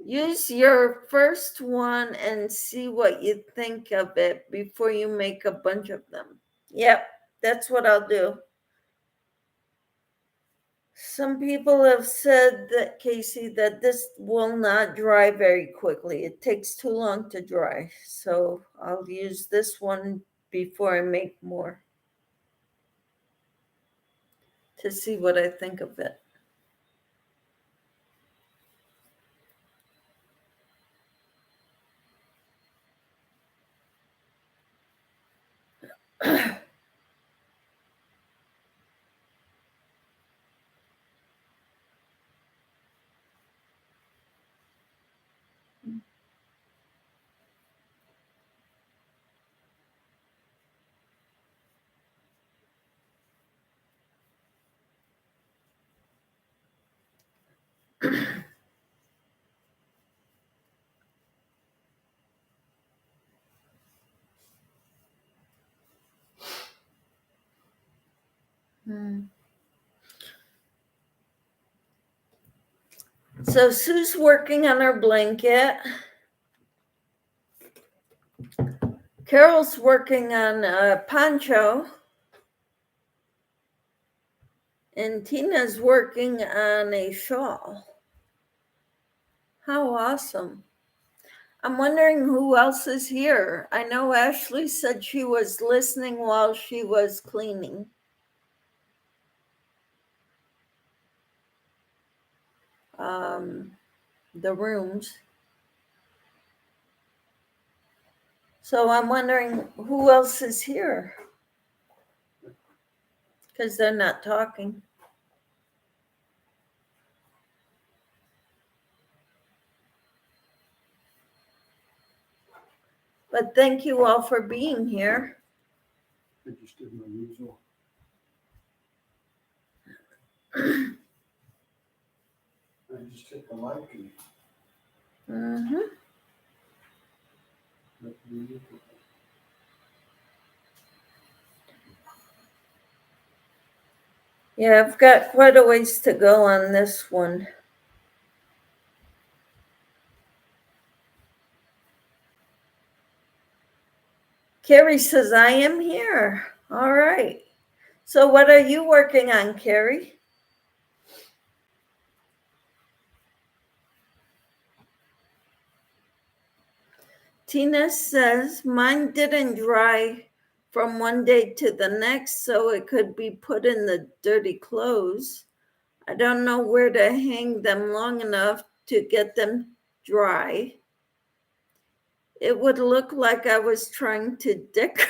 use your first one and see what you think of it before you make a bunch of them. Yep, that's what I'll do. Some people have said that, Casey, that this will not dry very quickly. It takes too long to dry. So I'll use this one before I make more to see what I think of it. So Sue's working on her blanket. Carol's working on a poncho. And Tina's working on a shawl. How awesome. I'm wondering who else is here. I know Ashley said she was listening while she was cleaning. The rooms. So I'm wondering who else is here because they're not talking. But thank you all for being here. I just did my usual. I just take a like and Mm-hmm. let me look at Yeah, I've got quite a ways to go on this one. Carrie says, I am here. All right. So what are you working on, Carrie? Tina says, mine didn't dry from one day to the next, so it could be put in the dirty clothes. I don't know where to hang them long enough to get them dry. It would look like I was trying to decorate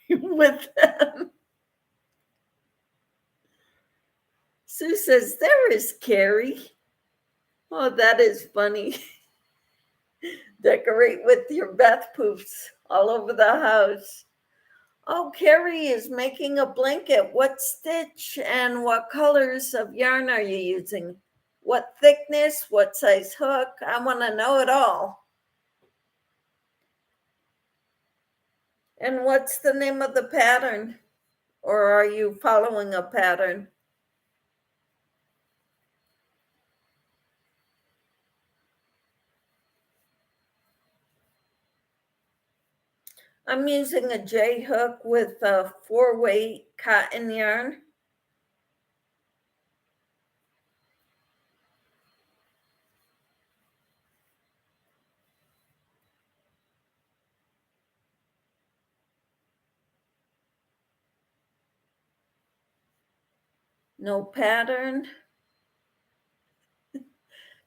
with them. Sue says, there is Carrie. Oh, that is funny. Decorate with your bath poofs all over the house. Oh, Carrie is making a blanket. What stitch and what colors of yarn are you using? What thickness? What size hook? I want to know it all. And what's the name of the pattern? Or are you following a pattern? I'm using a J hook with a 4-weight cotton yarn. No pattern.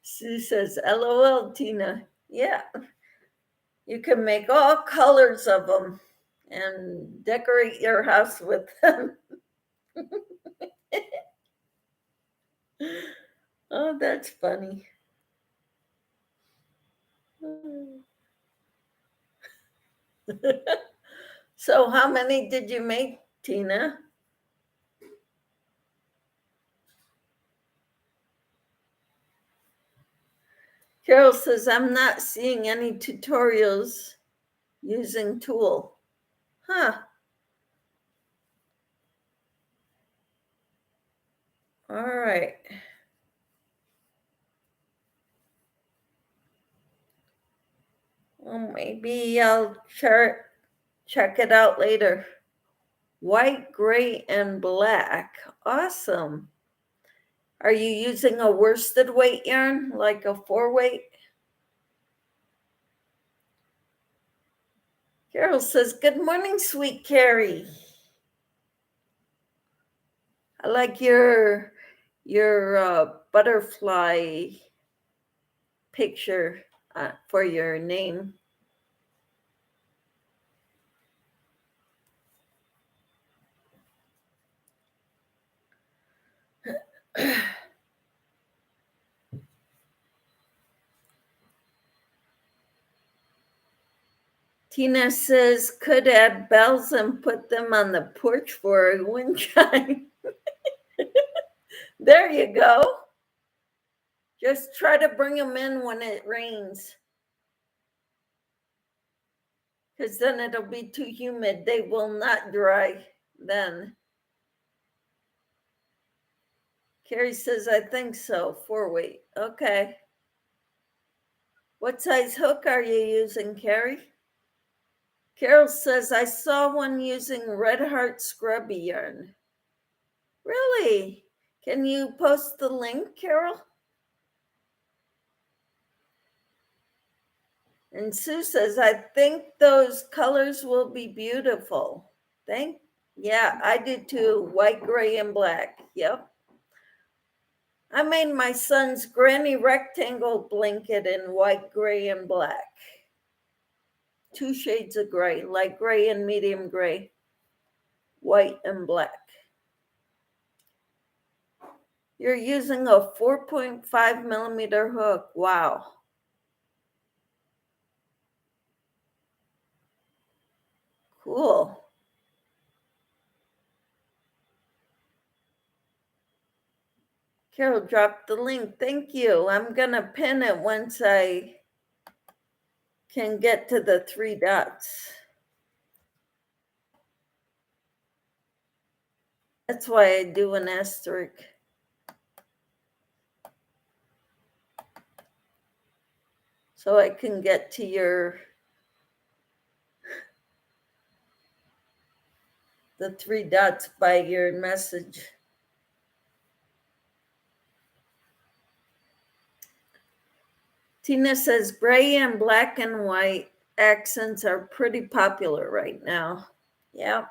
Sue says, LOL, Tina. Yeah, you can make all colors of them and decorate your house with them. Oh, that's funny. So, how many did you make, Tina? Carol says, I'm not seeing any tutorials using tulle. Huh. All right. Well, maybe I'll check it out later. White, gray, and black. Awesome. Are you using a worsted weight yarn, like a 4-weight? Carol says, good morning, sweet Carrie. I like your butterfly picture for your name. Tina says, could add bells and put them on the porch for a wind chime. There you go. Just try to bring them in when it rains, because then it'll be too humid. They will not dry then. Carrie says, I think so. 4-weight. Okay. What size hook are you using, Carrie? Carol says, I saw one using Red Heart Scrubby yarn. Really? Can you post the link, Carol? And Sue says, I think those colors will be beautiful. Yeah, I do too. White, gray, and black. Yep. I made my son's granny rectangle blanket in white, gray, and black. 2 shades of gray, light gray and medium gray, white and black. You're using a 4.5 millimeter hook. Wow. Cool. Carol dropped the link. Thank you. I'm going to pin it once I can get to the 3 dots. That's why I do an asterisk. So I can get to the 3 dots by your message. Tina says gray and black and white accents are pretty popular right now. Yeah.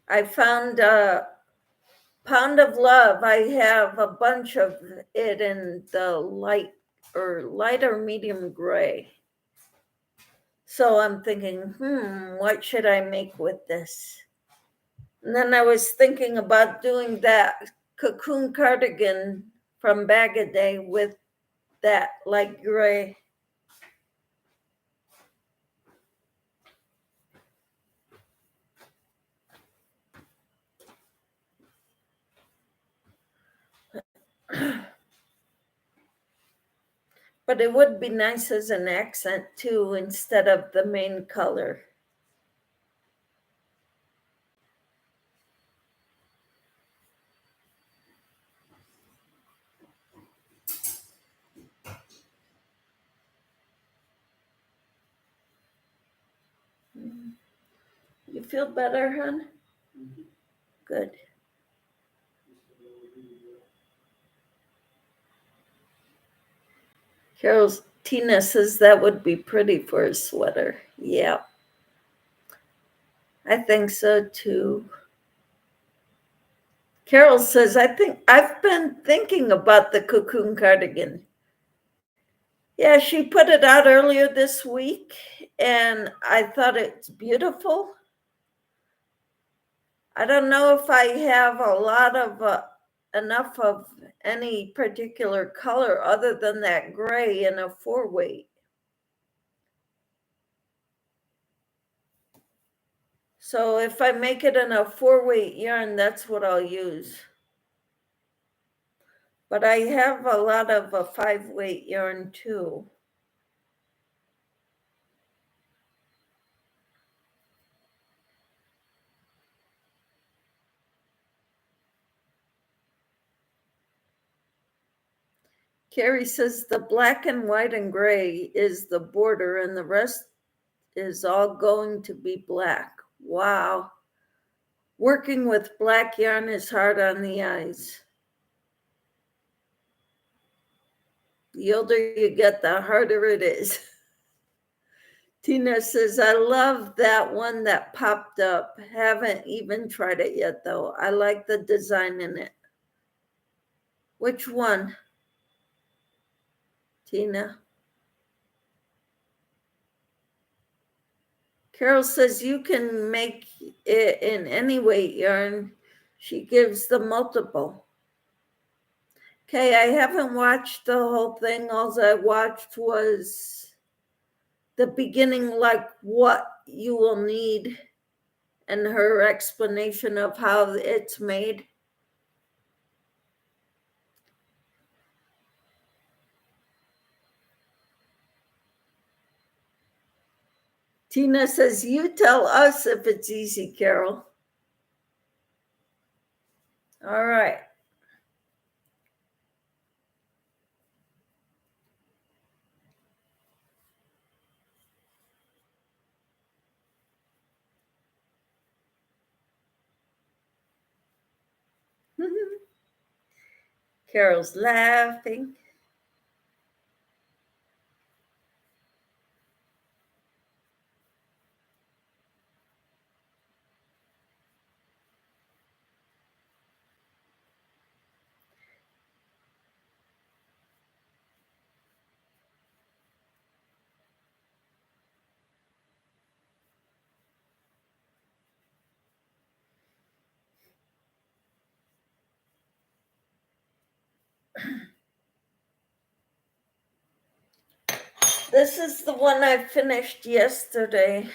I found Pound of Love. I have a bunch of it in the light or medium gray. So I'm thinking, what should I make with this? And then I was thinking about doing that cocoon cardigan from Bag a Day with that light gray. But it would be nice as an accent too, instead of the main color. You feel better, hon? Good. Tina says that would be pretty for a sweater. Yeah, I think so too. Carol says, I think I've been thinking about the cocoon cardigan. Yeah, she put it out earlier this week and I thought it's beautiful. I don't know if I have a lot of enough of any particular color other than that gray in a 4-weight. So if I make it in a 4-weight yarn, that's what I'll use. But I have a lot of a 5-weight yarn too. Carrie says the black and white and gray is the border and the rest is all going to be black. Wow. Working with black yarn is hard on the eyes. The older you get, the harder it is. Tina says, I love that one that popped up. Haven't even tried it yet, though. I like the design in it. Which one, Tina? Carol says you can make it in any weight yarn. She gives the multiple. Okay, I haven't watched the whole thing. All I watched was the beginning, like what you will need, and her explanation of how it's made. Tina says, you tell us if it's easy, Carol. All right. Carol's laughing. This is the one I finished yesterday,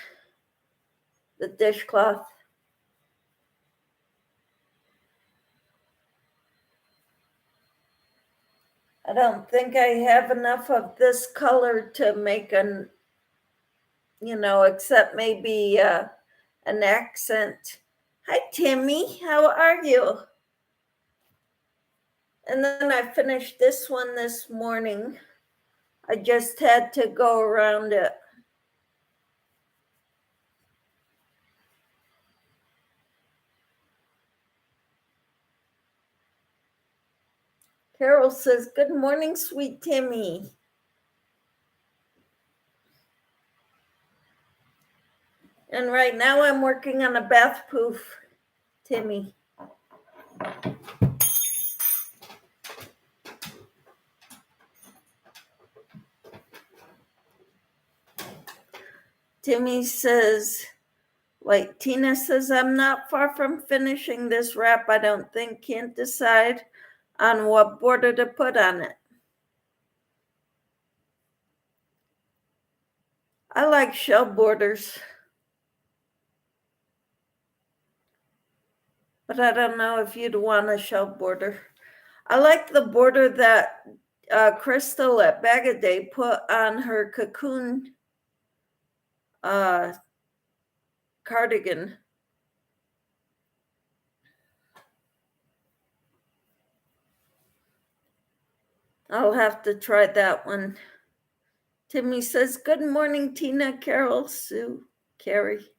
the dishcloth. I don't think I have enough of this color to make except maybe an accent. Hi, Timmy. How are you? And then I finished this one this morning. I just had to go around it. Carol says, "Good morning, sweet Timmy." And right now I'm working on a bath poof, Timmy. Timmy says, wait, Tina says, "I'm not far from finishing this wrap. I don't think, can't decide on what border to put on it." I like shell borders, but I don't know if you'd want a shell border. I like the border that Crystal at Bag a Day put on her cocoon cardigan. I'll have to try that one. Timmy says, "Good morning, Tina, Carol, Sue, Carrie."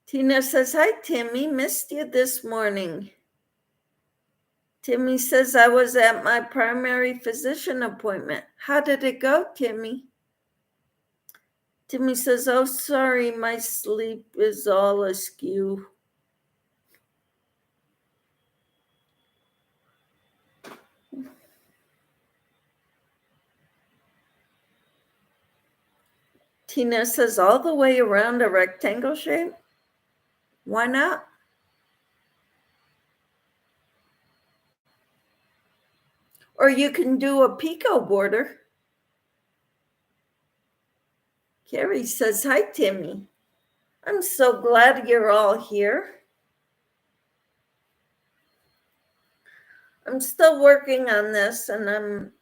Tina says, "Hi, Timmy, missed you this morning." Timmy says, "I was at my primary physician appointment. How did it go, Timmy?" Timmy says, "Oh, sorry, my sleep is all askew." Tina says, "All the way around a rectangle shape? Why not?" Or you can do a picot border. Carrie says, "Hi, Timmy. I'm so glad you're all here. I'm still working on this, and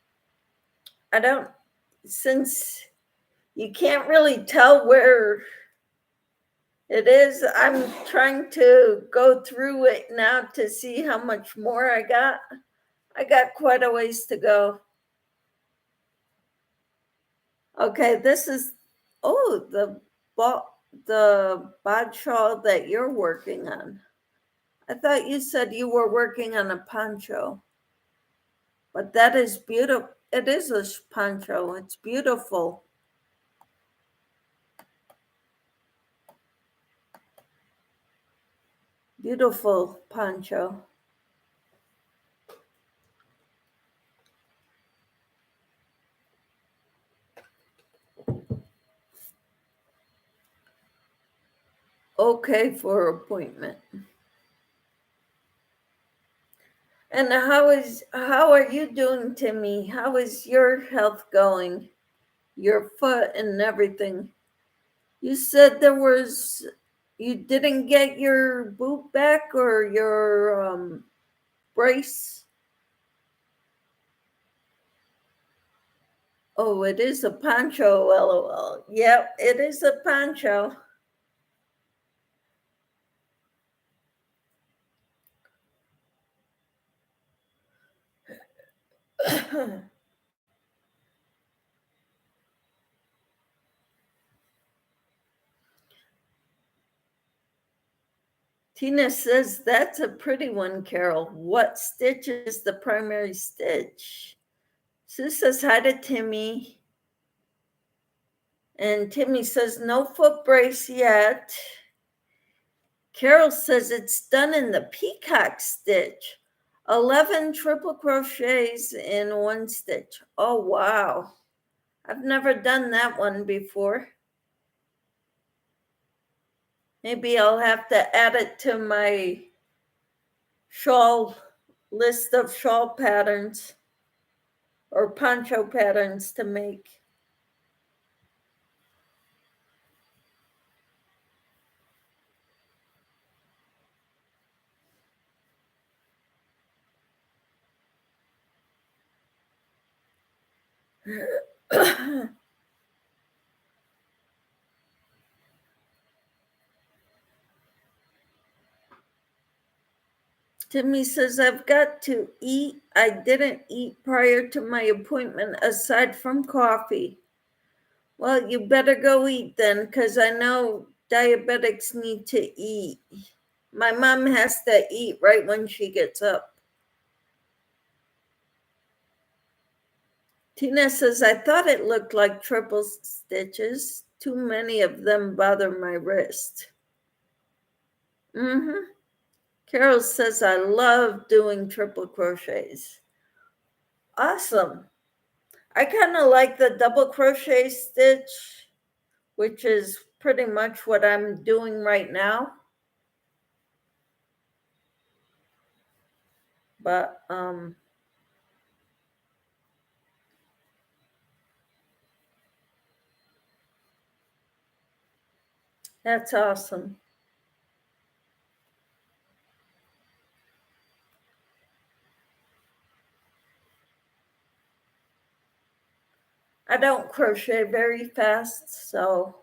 since you can't really tell where it is, I'm trying to go through it now to see how much more I got. I got quite a ways to go. Okay, this is, the bod shawl that you're working on. I thought you said you were working on a poncho, but that is beautiful. It is a poncho. It's beautiful. Beautiful poncho. Okay for appointment. And how are you doing, Timmy? How is your health going? Your foot and everything. You said you didn't get your boot back or your brace. Oh, it is a poncho, lol. Yep, it is a poncho. Tina says, "That's a pretty one, Carol. What stitch is the primary stitch?" Sue says, "Hi to Timmy." And Timmy says, "No foot brace yet." Carol says, "It's done in the peacock stitch. 11 triple crochets in one stitch." Oh, wow. I've never done that one before. Maybe I'll have to add it to my shawl list of shawl patterns. or poncho patterns to make. Timmy says, I've got to eat. I didn't eat prior to my appointment aside from coffee. Well, you better go eat then, because I know diabetics need to eat. My mom has to eat right when she gets up. Tina says, I thought it looked like triple stitches. Too many of them bother my wrist. Carol says, I love doing triple crochets. Awesome. I kind of like the double crochet stitch, which is pretty much what I'm doing right now. But that's awesome. I don't crochet very fast, so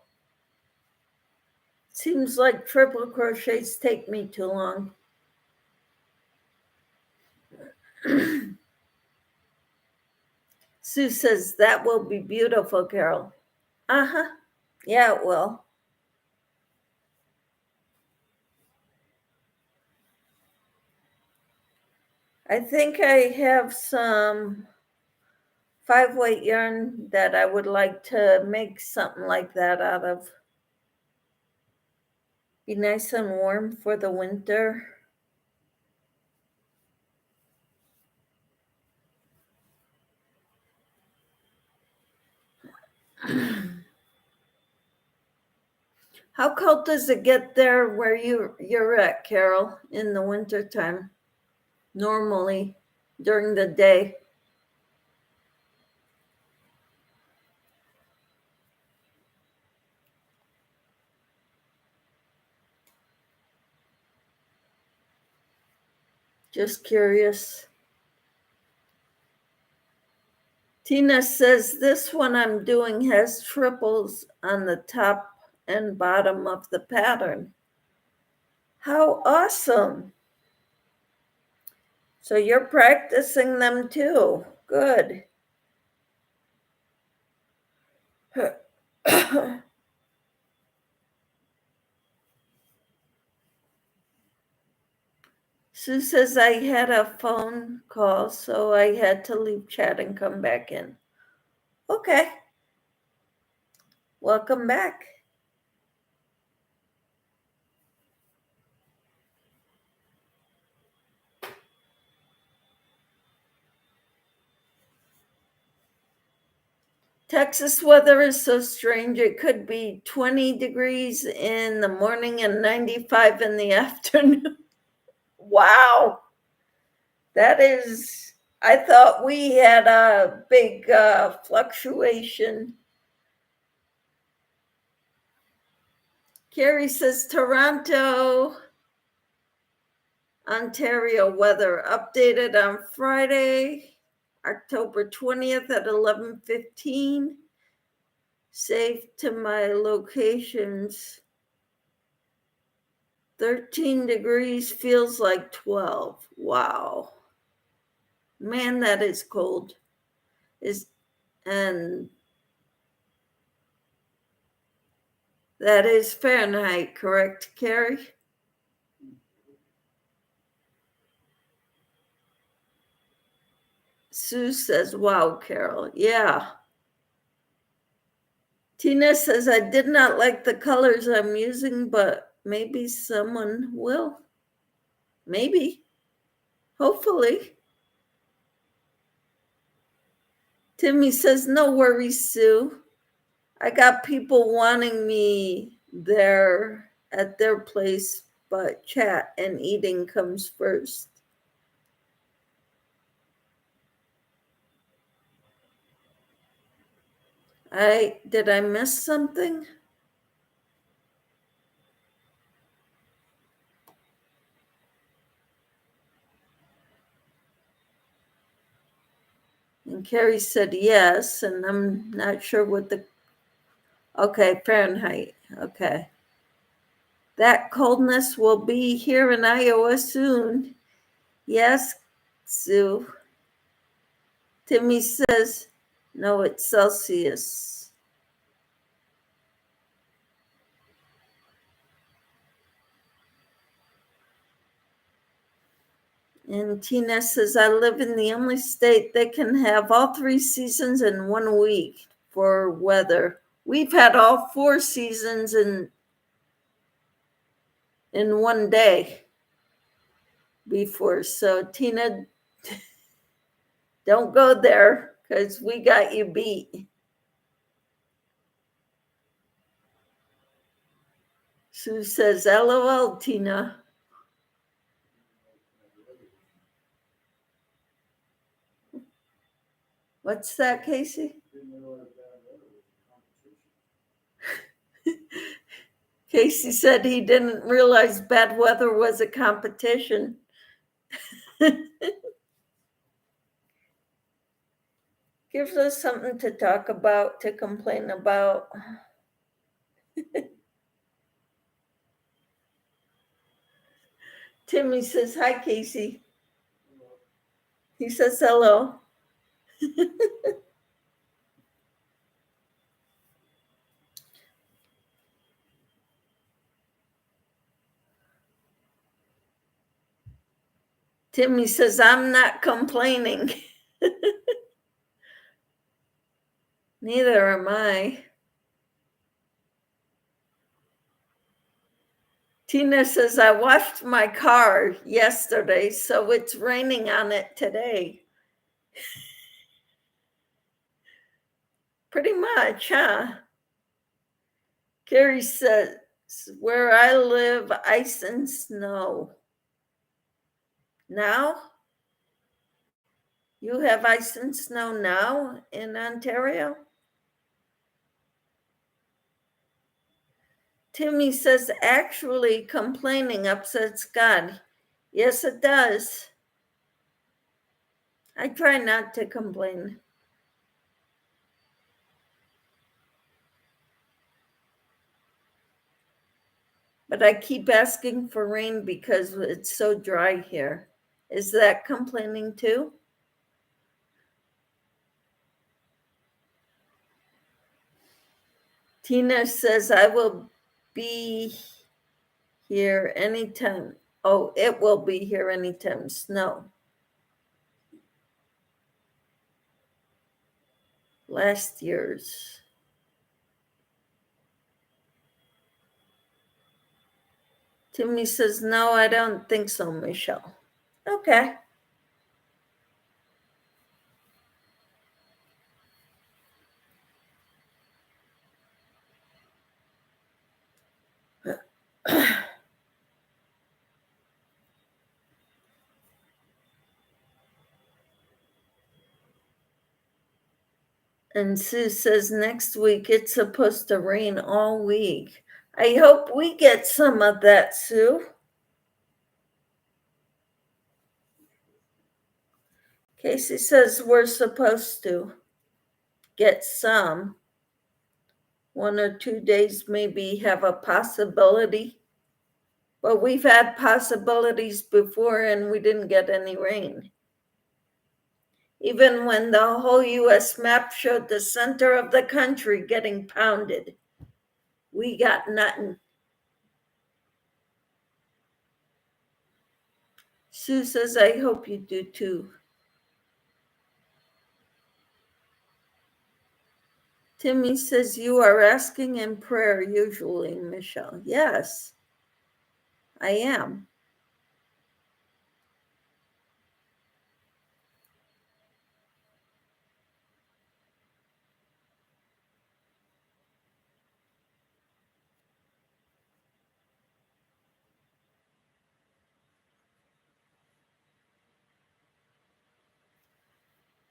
it seems like triple crochets take me too long. Sue says, that will be beautiful, Carol. Uh-huh. Yeah, it will. I think I have some 5-weight yarn that I would like to make something like that out of. Be nice and warm for the winter. How cold does it get there where you're at, Carol, in the wintertime? Normally during the day. Just curious. Tina says, this one I'm doing has triples on the top and bottom of the pattern. How awesome. So you're practicing them too. Good. Sue says, I had a phone call, so I had to leave chat and come back in. Okay. Welcome back. Texas weather is so strange. It could be 20 degrees in the morning and 95 in the afternoon. Wow. That is, I thought we had a big fluctuation. Carrie says Toronto, Ontario weather updated on Friday, October 20th at 11:15. Saved to my locations. 13 degrees feels like 12. Wow. Man, that is cold. And that is Fahrenheit, correct, Carrie? Sue says, wow, Carol. Yeah. Tina says, I did not like the colors I'm using, but maybe someone will. Maybe. Hopefully. Timmy says, no worries, Sue. I got people wanting me there at their place, but chat and eating comes first. Did I miss something? And Carrie said yes, and I'm not sure what okay, Fahrenheit. Okay. That coldness will be here in Iowa soon. Yes, Sue. Timmy says, no, it's Celsius. And Tina says, I live in the only state that can have all 3 seasons in 1 week for weather. We've had all 4 seasons in 1 day before. So Tina, don't go there because we got you beat. Sue says, LOL, Tina. What's that, Casey? Casey said he didn't realize bad weather was a competition. Gives us something to talk about, to complain about. Timmy says, hi, Casey. He says hello. Timmy says, I'm not complaining. Neither am I. Tina says, I washed my car yesterday, so it's raining on it today. Pretty much, huh? Carrie says, where I live, ice and snow. Now? You have ice and snow now in Ontario? Timmy says, actually, complaining upsets God. Yes, it does. I try not to complain. But I keep asking for rain because it's so dry here. Is that complaining too? Tina says, I will be here anytime. Oh, it will be here anytime. Snow. Last year's. Timmy says, no, I don't think so, Michelle. Okay. And Sue says next week it's supposed to rain all week. I hope we get some of that, Sue. Casey says we're supposed to get some. 1 or 2 days maybe have a possibility. But we've had possibilities before and we didn't get any rain. Even when the whole US map showed the center of the country getting pounded, we got nothing. Sue says, I hope you do too. Timmy says, you are asking in prayer usually, Michelle. Yes, I am.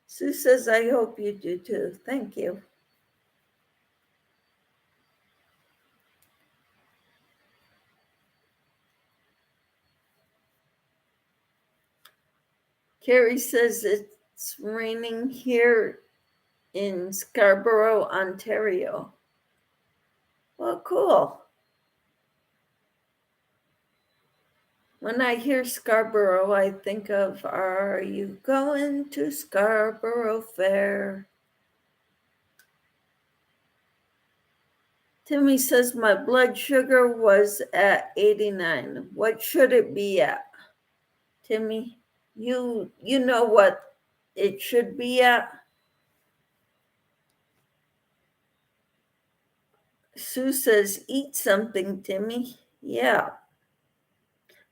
Sue says, I hope you do too. Thank you. Carrie says it's raining here in Scarborough, Ontario. Well, cool. When I hear Scarborough, I think of, are you going to Scarborough Fair? Timmy says my blood sugar was at 89. What should it be at? Timmy, you know what it should be at? Sue says, eat something, Timmy. Yeah.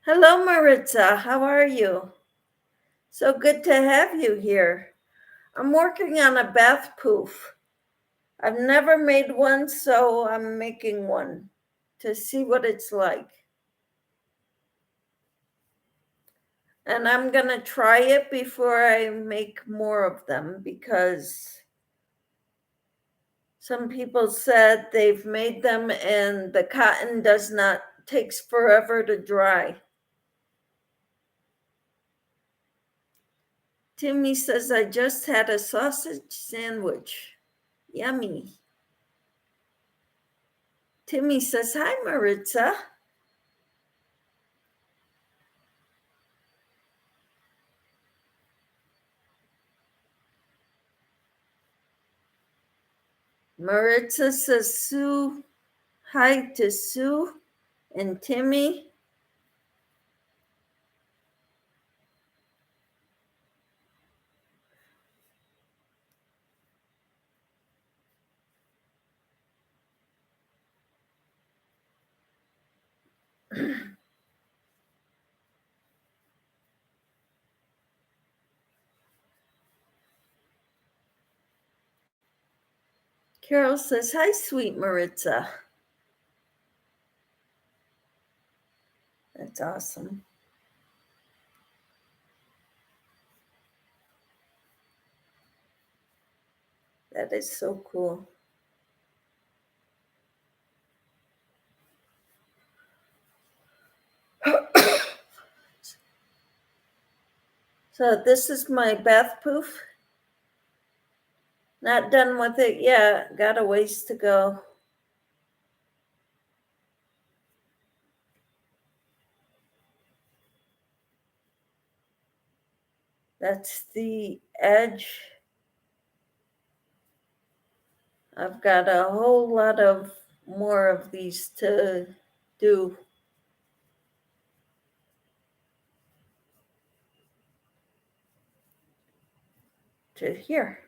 Hello, Maritza. How are you? So good to have you here. I'm working on a bath poof. I've never made one, so I'm making one to see what it's like. And I'm going to try it before I make more of them because some people said they've made them and the cotton takes forever to dry. Timmy says, I just had a sausage sandwich. Yummy. Timmy says, hi, Maritza. Maritza says, Sue, hi to Sue and Timmy. Carol says, hi, sweet Maritza. That's awesome. That is so cool. So this is my bath poof. Not done with it yet. Got a ways to go. That's the edge. I've got a whole lot of more of these to do. To here.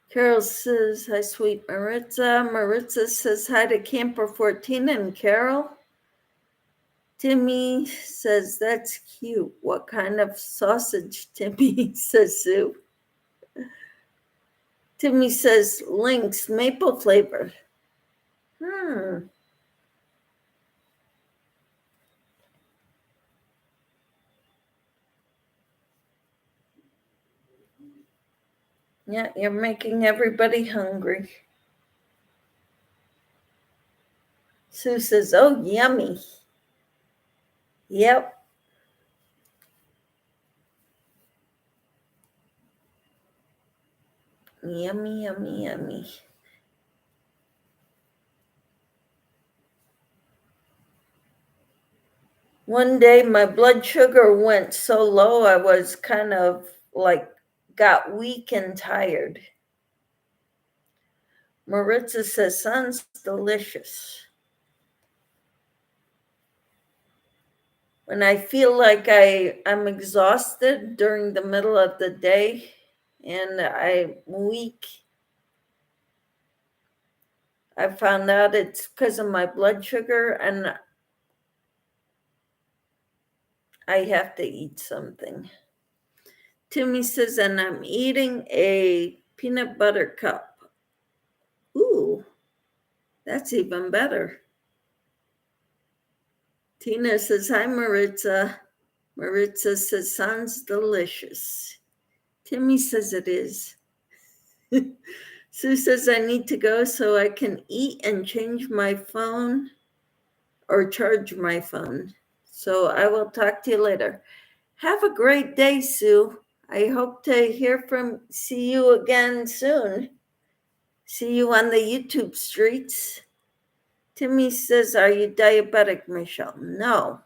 Carol says, hi, sweet Maritza. Maritza says, hi to Camper 14 and Carol. Timmy says, that's cute. What kind of sausage, Timmy, says Sue. Timmy says, Lynx, maple flavor. Yeah, you're making everybody hungry. Sue says, oh, yummy. Yep. Yummy, yummy, yummy. One day my blood sugar went so low, I was kind of like got weak and tired. Maritza says, sounds delicious. When I feel like I'm exhausted during the middle of the day and I'm weak, I found out it's because of my blood sugar and I have to eat something. Timmy says, and I'm eating a peanut butter cup. Ooh, that's even better. Tina says, hi, Maritza. Maritza says, sounds delicious. Timmy says it is. Sue says I need to go so I can eat and change my phone or charge my phone. So I will talk to you later. Have a great day, Sue. I hope to see you again soon. See you on the YouTube streets. Timmy says, are you diabetic, Michelle? No.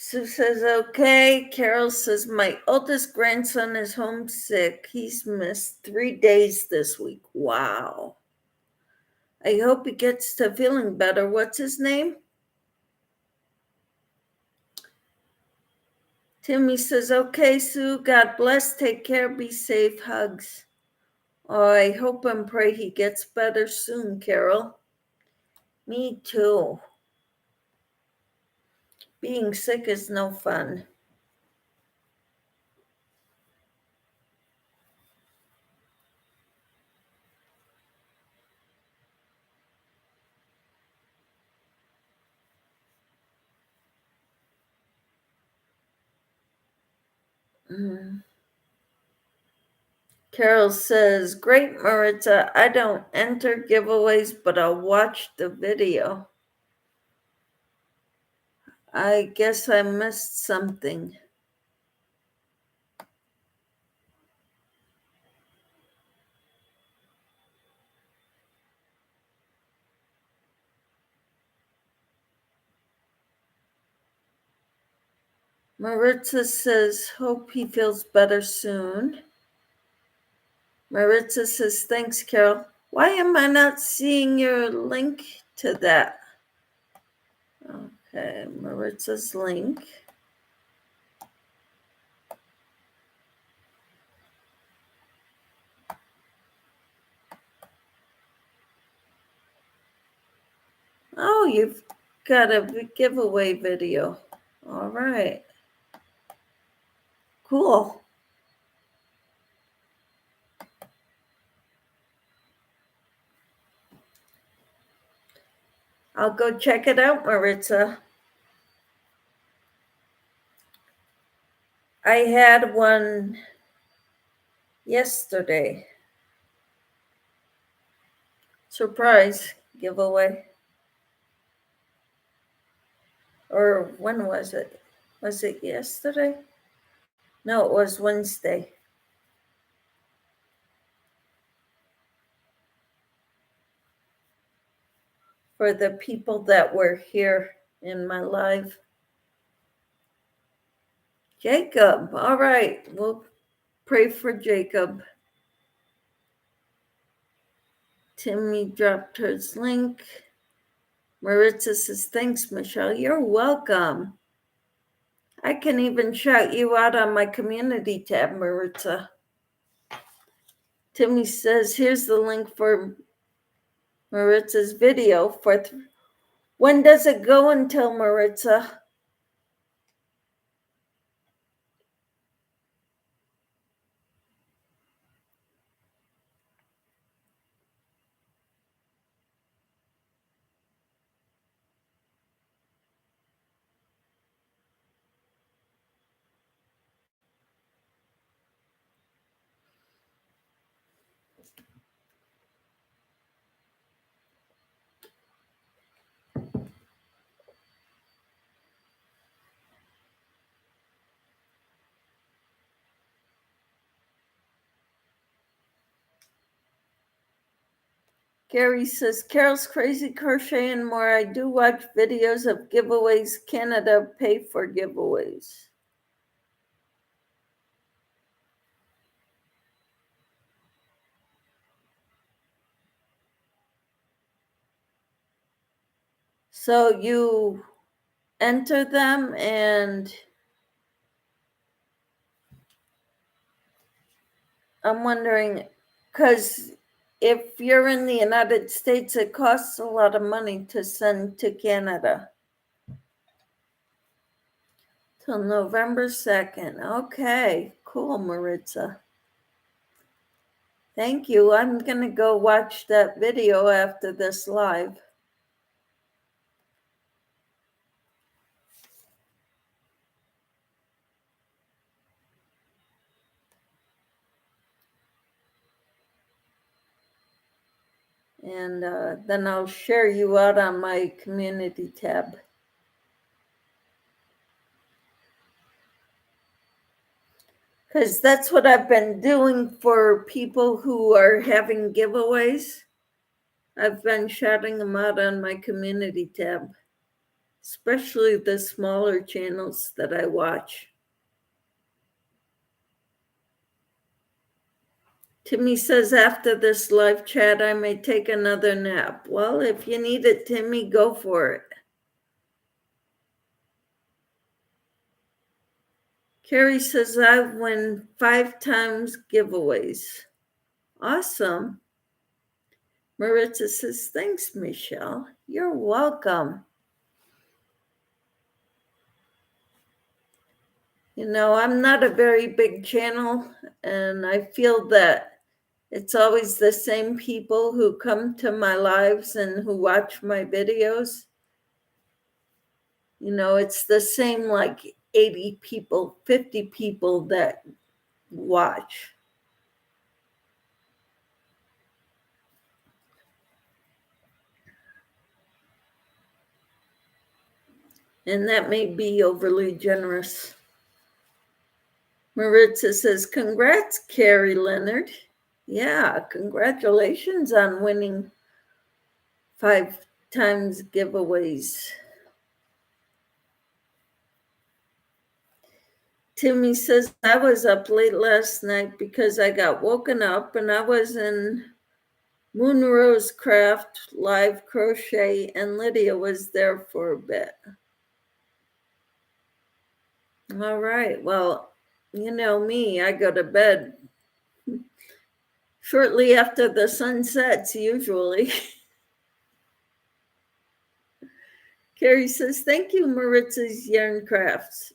Sue says, okay. Carol says, my oldest grandson is homesick. He's missed 3 days this week. Wow. I hope he gets to feeling better. What's his name? Timmy says, okay, Sue, God bless. Take care. Be safe. Hugs. Oh, I hope and pray he gets better soon, Carol. Me too. Being sick is no fun. Carol says, great, Maritza. I don't enter giveaways, but I'll watch the video. I guess I missed something. Maritza says, hope he feels better soon. Maritza says, thanks, Carol. Why am I not seeing your link to that? Okay, Maritza's link. Oh, you've got a giveaway video. All right. Cool. I'll go check it out, Maritza. I had one yesterday. Surprise giveaway. Or when was it? Was it yesterday? No, it was Wednesday. For the people that were here in my live. Jacob. All right. We'll pray for Jacob. Timmy dropped his link. Maritza says, thanks, Michelle. You're welcome. I can even shout you out on my community tab, Maritza. Timmy says, here's the link for Maritza's video. When does it go until, Maritza? Gary says, Carol's Crazy Crochet and More. I do watch videos of giveaways. Canada pay for giveaways. So you enter them, and I'm wondering, because if you're in the United States, it costs a lot of money to send to Canada. Till November 2nd. Okay, cool, Maritza. Thank you. I'm going to go watch that video after this live. And then I'll share you out on my community tab. Because that's what I've been doing for people who are having giveaways. I've been shouting them out on my community tab, especially the smaller channels that I watch. Timmy says, after this live chat, I may take another nap. Well, if you need it, Timmy, go for it. Carrie says, I've won 5 times giveaways. Awesome. Maritza says, thanks, Michelle. You're welcome. You know, I'm not a very big channel, and I feel that it's always the same people who come to my lives and who watch my videos. You know, it's the same like 80 people, 50 people that watch. And that may be overly generous. Maritza says, congrats, Carrie Leonard. Yeah, congratulations on winning 5 times giveaways. Timmy says, I was up late last night because I got woken up and I was in Moonrose Craft live crochet, and Lydia was there for a bit. All right. Well, you know me, I go to bed shortly after the sun sets, usually. Carrie says, thank you, Maritza's Yarn and Crafts.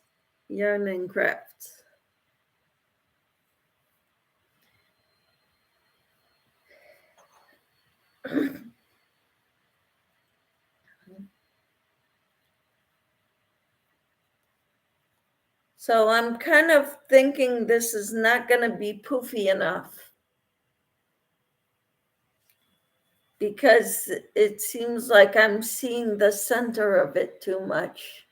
So I'm kind of thinking this is not going to be poofy enough, because it seems like I'm seeing the center of it too much.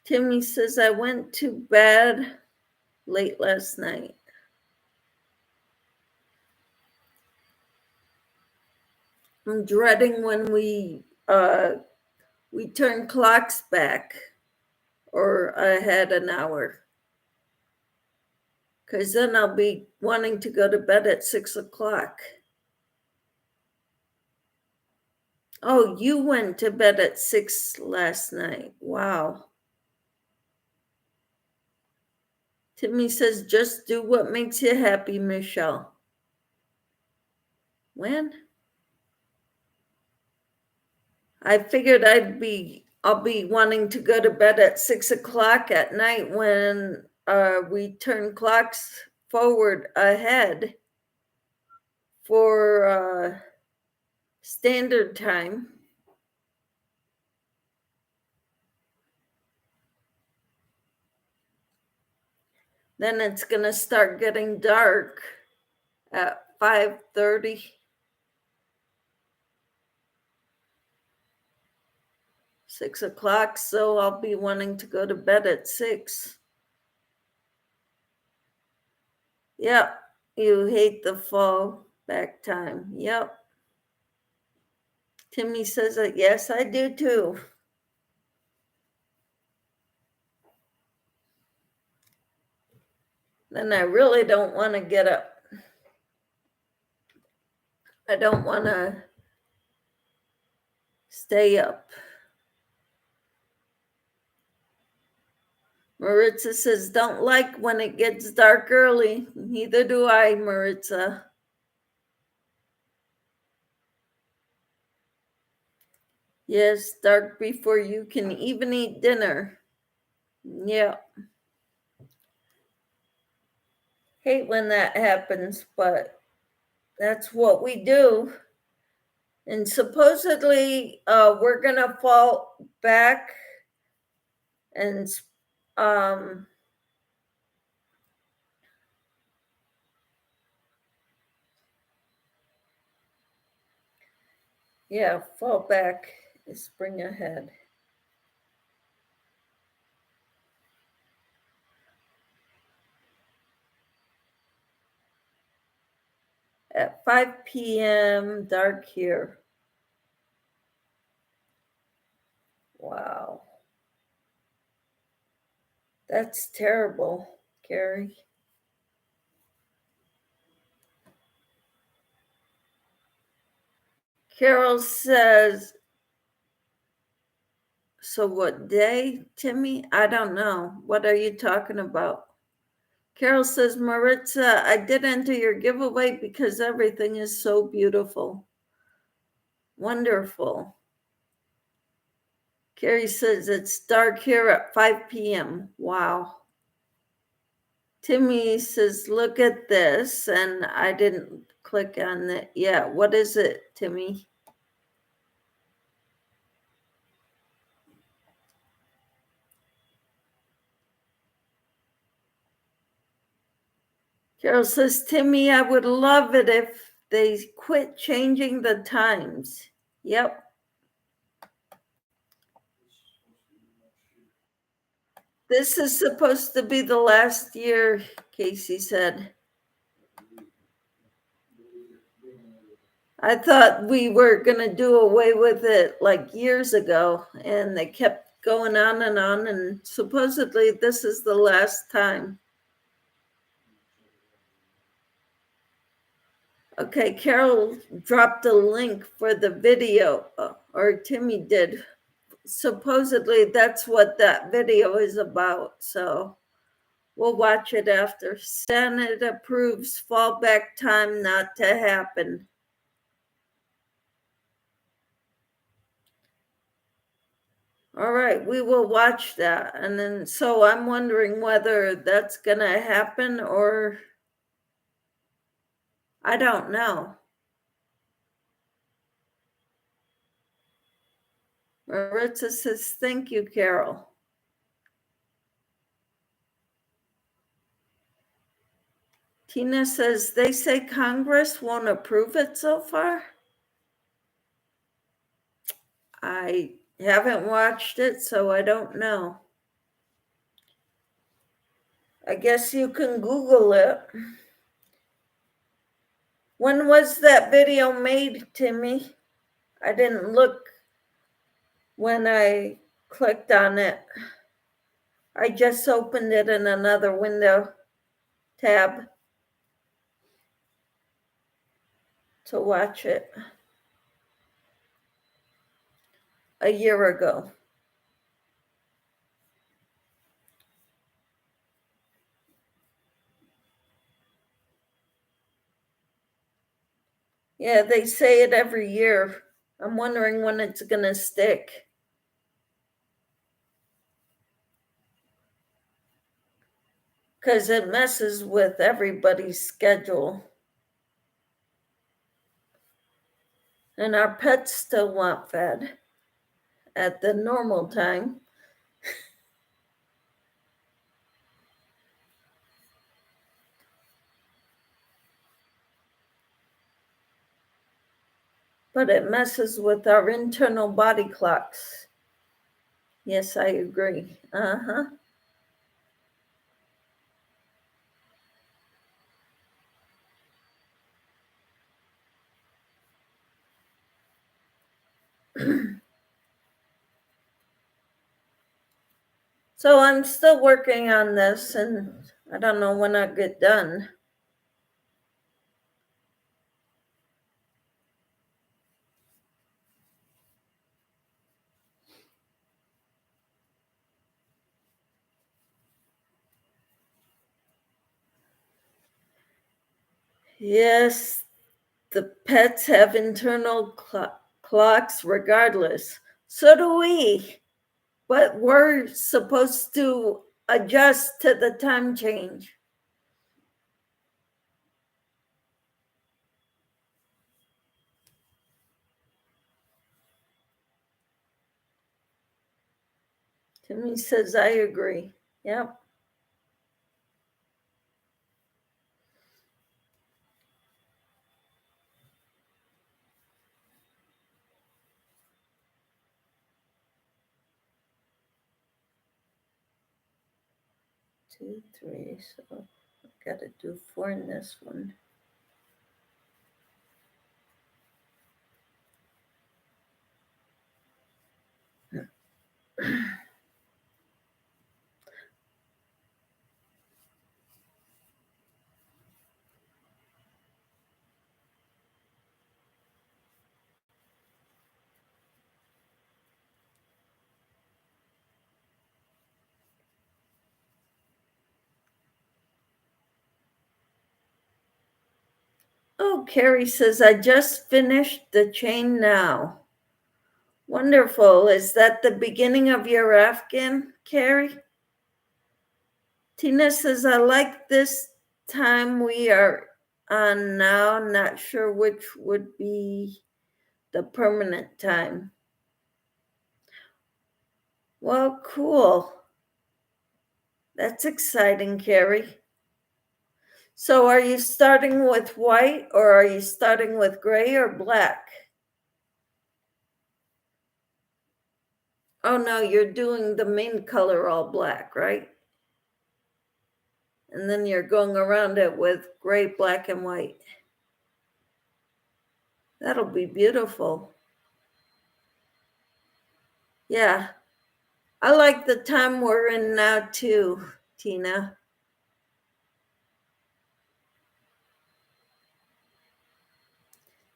Timmy says, I went to bed late last night. I'm dreading when we turn clocks back or ahead an hour, because then I'll be wanting to go to bed at 6 o'clock. Oh, you went to bed at 6 last night. Wow. Timmy says, just do what makes you happy, Michelle. When? I figured I'll be wanting to go to bed at 6 o'clock at night when we turn clocks forward ahead for standard time. Then it's going to start getting dark at 5:30. 6 o'clock, so I'll be wanting to go to bed at 6. Yep, you hate the fall back time. Yep. Timmy says that, yes, I do too. then I really don't want to get up. I don't want to stay up. Maritza says, don't like when it gets dark early. Neither do I, Maritza. Yes, dark before you can even eat dinner. Yeah. Hate when that happens, but that's what we do. And supposedly we're going to fall back and fall back is spring ahead. At 5 p.m., dark here. Wow. That's terrible, Carrie. Carol says, so what day, Timmy? I don't know. What are you talking about? Carol says, Maritza, I did enter your giveaway because everything is so beautiful. Wonderful. Carrie says, it's dark here at 5 p.m. Wow. Timmy says, look at this. And I didn't click on it. Yeah, what is it, Timmy? Carol says, Timmy, I would love it if they quit changing the times. Yep. This is supposed to be the last year, Casey said. I thought we were going to do away with it like years ago, and they kept going on, and supposedly this is the last time. Okay, Carol dropped a link for the video, or Timmy did. Supposedly that's what that video is about, so we'll watch it after. Senate approves fallback time not to happen. All right, we will watch that. And then, so I'm wondering whether that's going to happen or I don't know. Maritza says, thank you, Carol. Tina says, they say Congress won't approve it so far. I haven't watched it, so I don't know. I guess you can Google it. When was that video made, Timmy? I didn't look when I clicked on it. I just opened it in another window tab to watch it. A year ago. Yeah, they say it every year. I'm wondering when it's going to stick. Because it messes with everybody's schedule. And our pets still want fed at the normal time. But it messes with our internal body clocks. Yes, I agree. Uh-huh. So I'm still working on this, and I don't know when I'll get done. Yes, the pets have internal clocks regardless. So do we. But we're supposed to adjust to the time change. Timmy says, I agree. Yep. Two, three, so I've got to do 4 in this one. Oh, Carrie says, I just finished the chain now. Wonderful. Is that the beginning of your Afghan, Carrie? Tina says, I like this time we are on now. Not sure which would be the permanent time. Well, cool. That's exciting, Carrie. So are you starting with white or are you starting with gray or black? Oh no, you're doing the main color all black, right? And then you're going around it with gray, black, and white. That'll be beautiful. Yeah. I like the time we're in now too, Tina.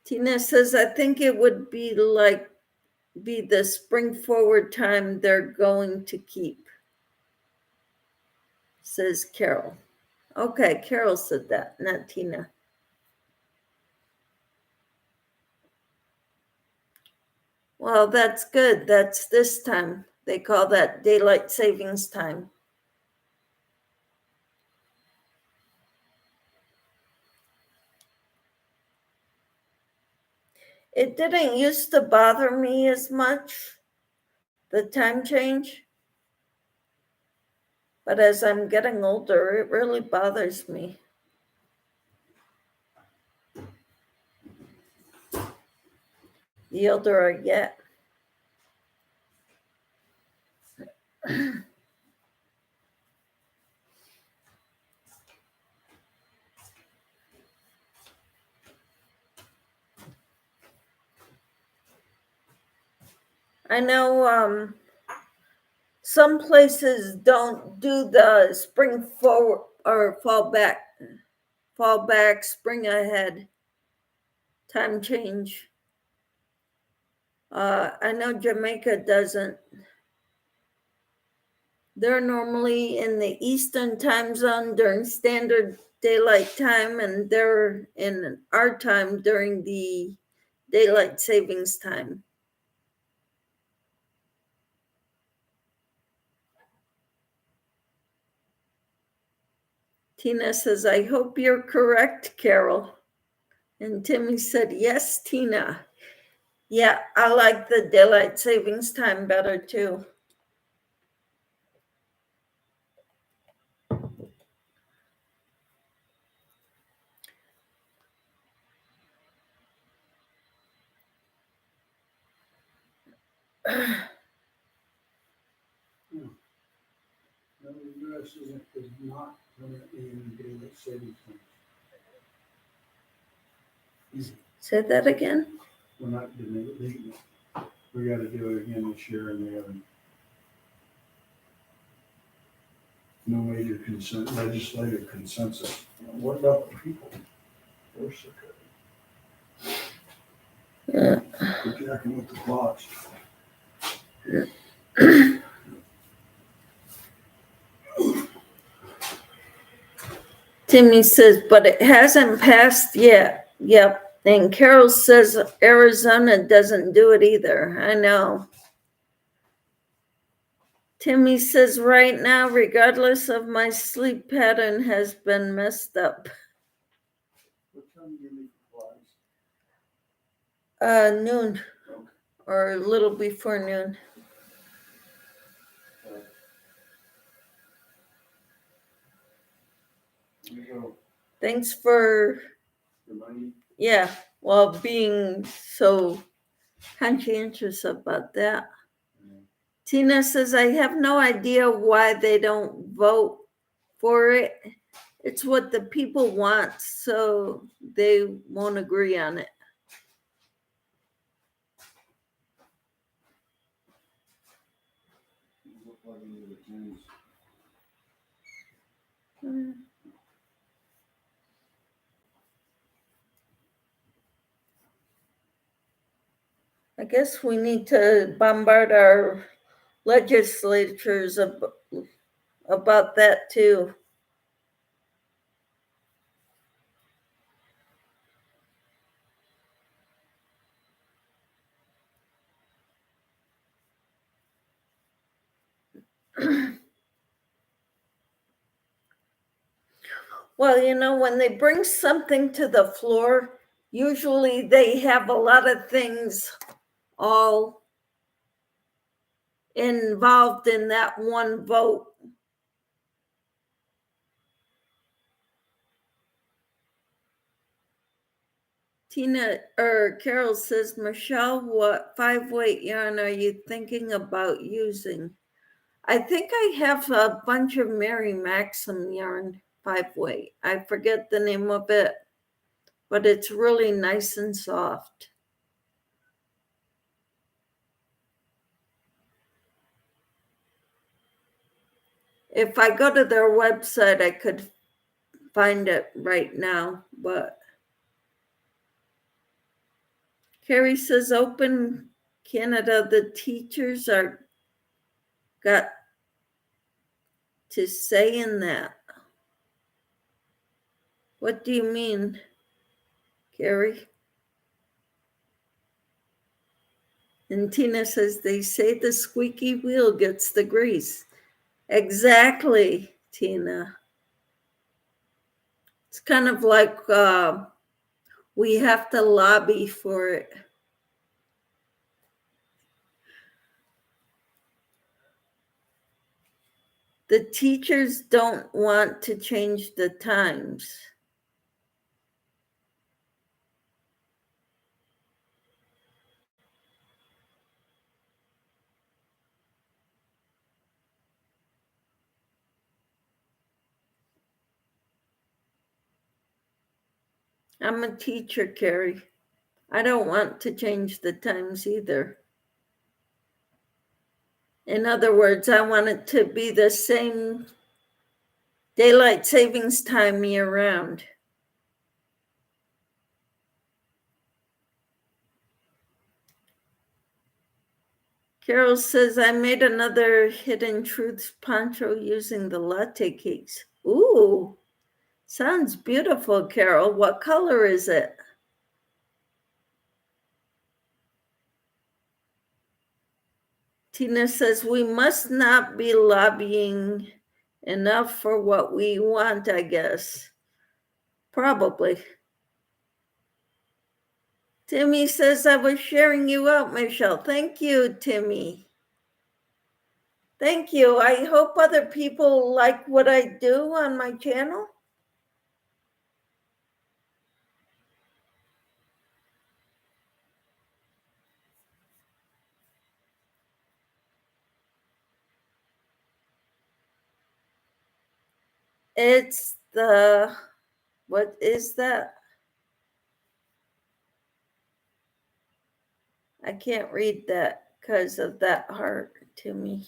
Tina says, I think it would be the spring forward time they're going to keep, says Carol. Okay, Carol said that, not Tina. Well, that's good. That's this time. They call that daylight savings time. It didn't used to bother me as much, the time change. But as I'm getting older, it really bothers me. The older I get. I know some places don't do the spring forward or fall back, spring ahead time change. I know Jamaica doesn't. They're normally in the Eastern time zone during standard daylight time, and they're in our time during the daylight savings time. Tina says, I hope you're correct, Carol. And Timmy said, yes, Tina. Yeah, I like the daylight savings time better too. No, the U.S. is not permanently in daylight savings time. Say that again. We're not doing it legally. We got to do it again this year, and they haven't. No major legislative consensus. What about the people? They're sick of it. Quit jacking with the clocks. Timmy says, but it hasn't passed yet. Yep. And Carol says Arizona doesn't do it either. I know. Timmy says, right now, regardless of my sleep pattern has been messed up. What time do you leave for flies? Noon. Okay. Or a little before noon. Thanks for yeah, well, being so conscientious about that. Tina says, I have no idea why they don't vote for it. It's what the people want, so they won't agree on it. I guess we need to bombard our legislatures about that too. Well, you know, when they bring something to the floor, usually they have a lot of things all involved in that one vote. Tina or Carol says, Michelle, what 5-weight yarn are you thinking about using? I think I have a bunch of Mary Maxim yarn 5-weight. I forget the name of it, but it's really nice and soft. If I go to their website, I could find it right now, but Carrie says, Open Canada, the teachers are got to say in that. What do you mean, Carrie? And Tina says, they say the squeaky wheel gets the grease. Exactly, Tina. It's kind of like we have to lobby for it. The teachers don't want to change the times. I'm a teacher, Carrie. I don't want to change the times either. In other words, I want it to be the same daylight savings time year round. Carol says, I made another Hidden Truths poncho using the latte cakes. Ooh, sounds beautiful, Carol. What color is it? Tina says, we must not be lobbying enough for what we want, I guess. Probably. Timmy says, I was sharing you out, Michelle. Thank you, Timmy. Thank you. I hope other people like what I do on my channel. It's the, what is that? I can't read that because of that heart to me.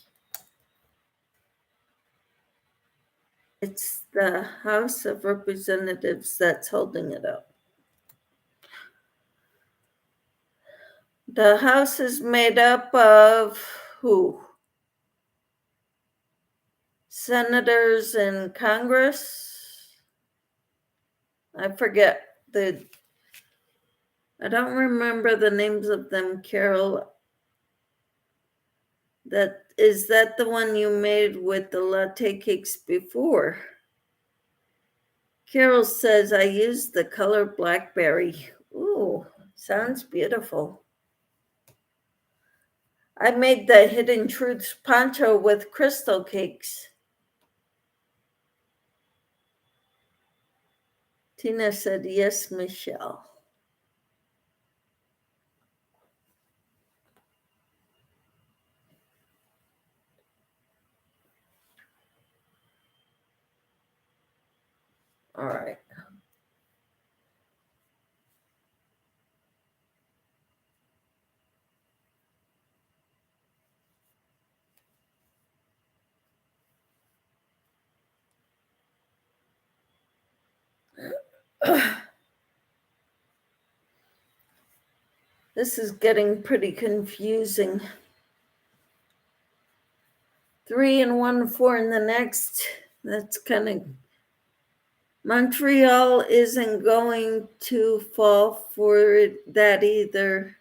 It's the House of Representatives that's holding it up. The House is made up of who? Senators in Congress? I forget I don't remember the names of them, Carol. Is that the one you made with the latte cakes before? Carol says, I used the color blackberry. Ooh, sounds beautiful. I made the Hidden Truths poncho with crystal cakes. Tina said, yes, Michelle. All right. This is getting pretty confusing. 3 in one, 4 in the next. That's kind of. Montreal isn't going to fall for that either.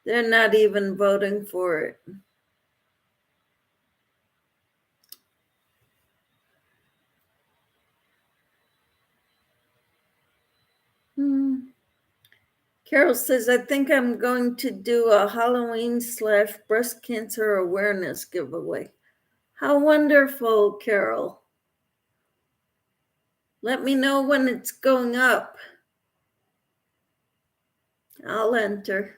They're not even voting for it. Carol says, I think I'm going to do a Halloween / breast cancer awareness giveaway. How wonderful, Carol. Let me know when it's going up. I'll enter.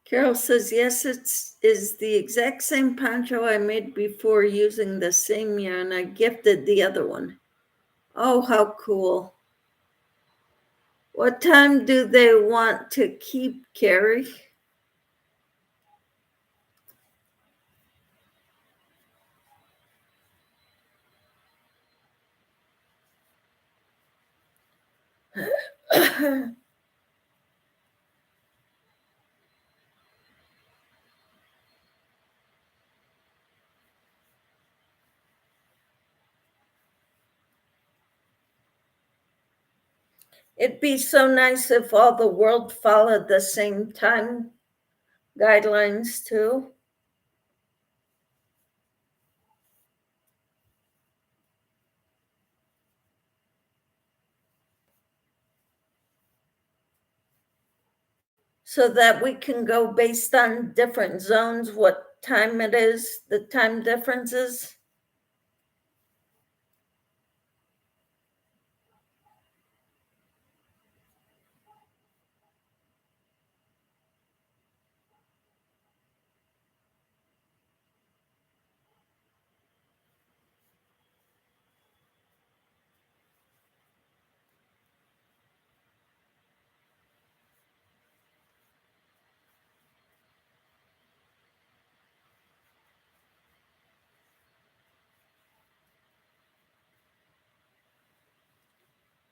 Carol says, yes, it is the exact same poncho I made before using the same yarn. I gifted the other one. Oh, how cool. What time do they want to keep, Carrie? It'd be so nice if all the world followed the same time guidelines too. So that we can go based on different zones, what time it is, the time differences.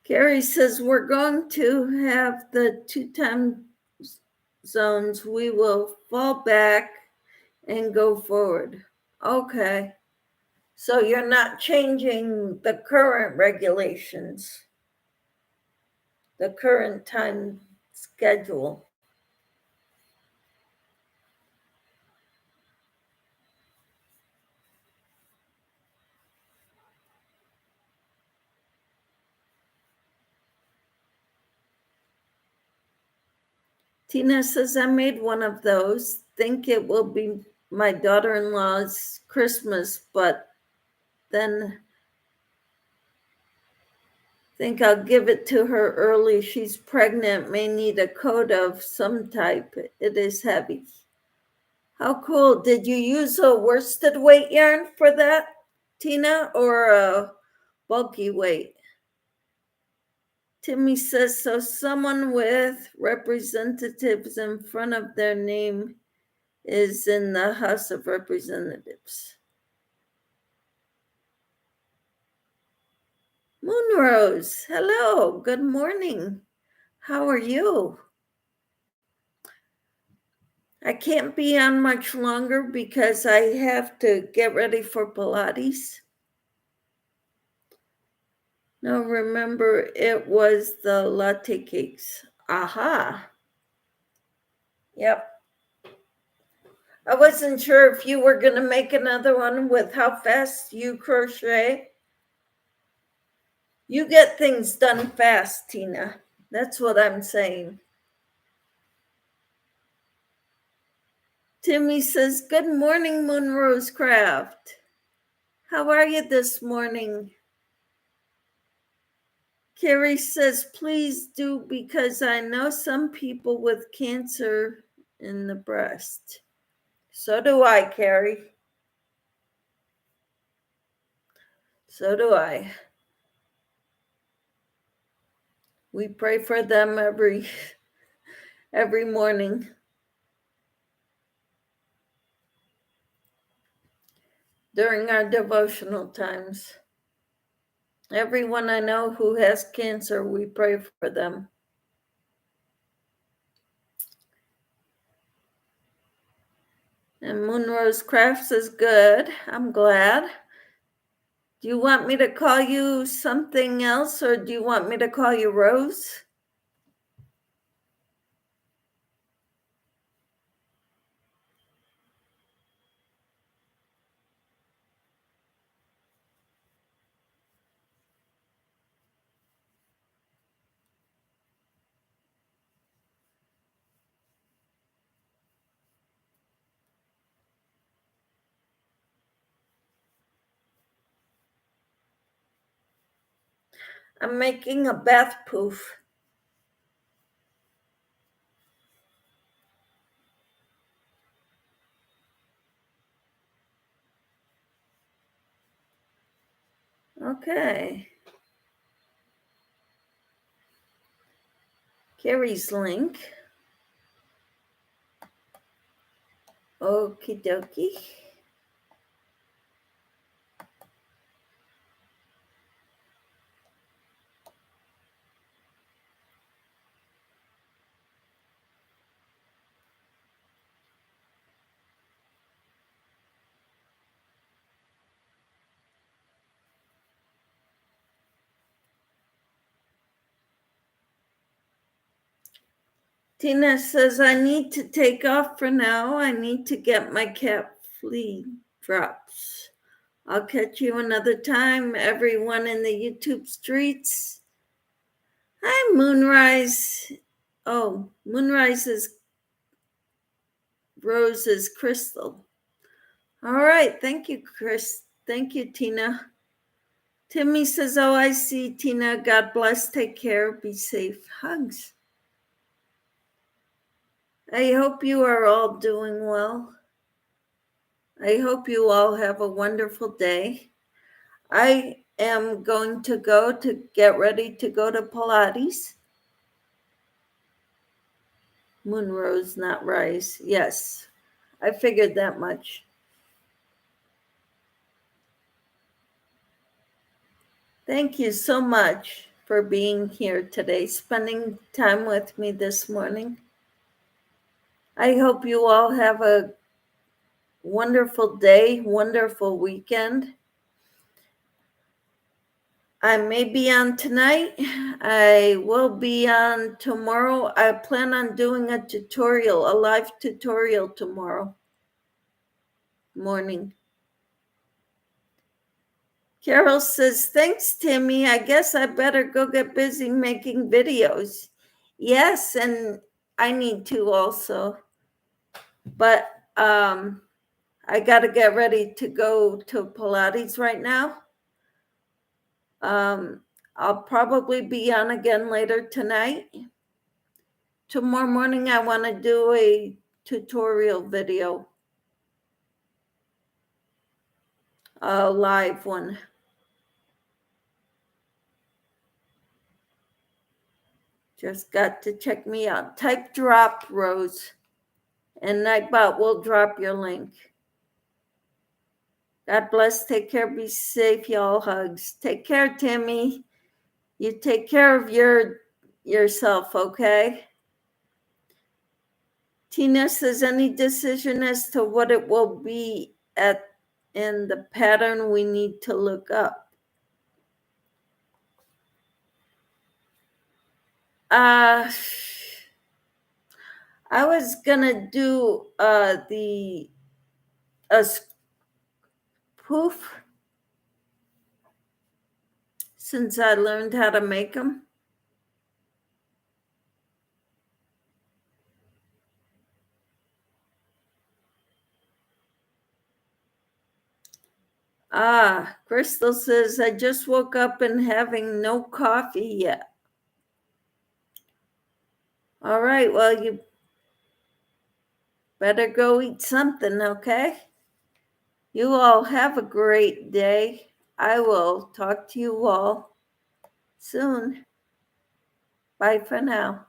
Carrie says we're going to have the 2 time zones. We will fall back and go forward. Okay. So you're not changing the current regulations, the current time schedule. Tina says, I made one of those. Think it will be my daughter-in-law's Christmas, but then think I'll give it to her early. She's pregnant, may need a coat of some type. It is heavy. How cool. Did you use a worsted weight yarn for that, Tina, or a bulky weight? Timmy says, so someone with representatives in front of their name is in the House of Representatives. Moonrose, hello, good morning. How are you? I can't be on much longer because I have to get ready for Pilates. No, remember, it was the latte cakes. Aha. Yep. I wasn't sure if you were going to make another one with how fast you crochet. You get things done fast, Tina. That's what I'm saying. Timmy says, good morning, Moonrose Craft. How are you this morning? Carrie says, please do, because I know some people with cancer in the breast. So do I, Carrie. So do I. We pray for them every morning. During our devotional times. Everyone I know who has cancer, we pray for them. And Moonrose Crafts is good. I'm glad. Do you want me to call you something else, or do you want me to call you Rose? I'm making a bath poof. Okay. Carrie's link. Okie dokie. Tina says, I need to take off for now. I need to get my cat flea drops. I'll catch you another time, everyone in the YouTube streets. Hi, Moonrise. Oh, Moonrise is Rose's crystal. All right. Thank you, Chris. Thank you, Tina. Timmy says, oh, I see, Tina. God bless. Take care. Be safe. Hugs. I hope you are all doing well. I hope you all have a wonderful day. I am going to go to get ready to go to Pilates. Moonrose, not Rise. Yes, I figured that much. Thank you so much for being here today, spending time with me this morning. I hope you all have a wonderful day, wonderful weekend. I may be on tonight. I will be on tomorrow. I plan on doing a tutorial, a live tutorial tomorrow morning. Carol says, thanks, Timmy. I guess I better go get busy making videos. Yes, and I need to also. But I got to get ready to go to Pilates right now. I'll probably be on again later tonight. Tomorrow morning, I want to do a tutorial video, a live one. Just got to check me out. Type drop, Rose. And Nightbot will drop your link. God bless. Take care. Be safe, y'all. Hugs. Take care, Timmy. You take care of yourself, okay? Tina says, any decision as to what it will be in the pattern we need to look up? I was gonna do a poof, since I learned how to make them. Crystal says, I just woke up and having no coffee yet. All right, well, you better go eat something, okay? You all have a great day. I will talk to you all soon. Bye for now.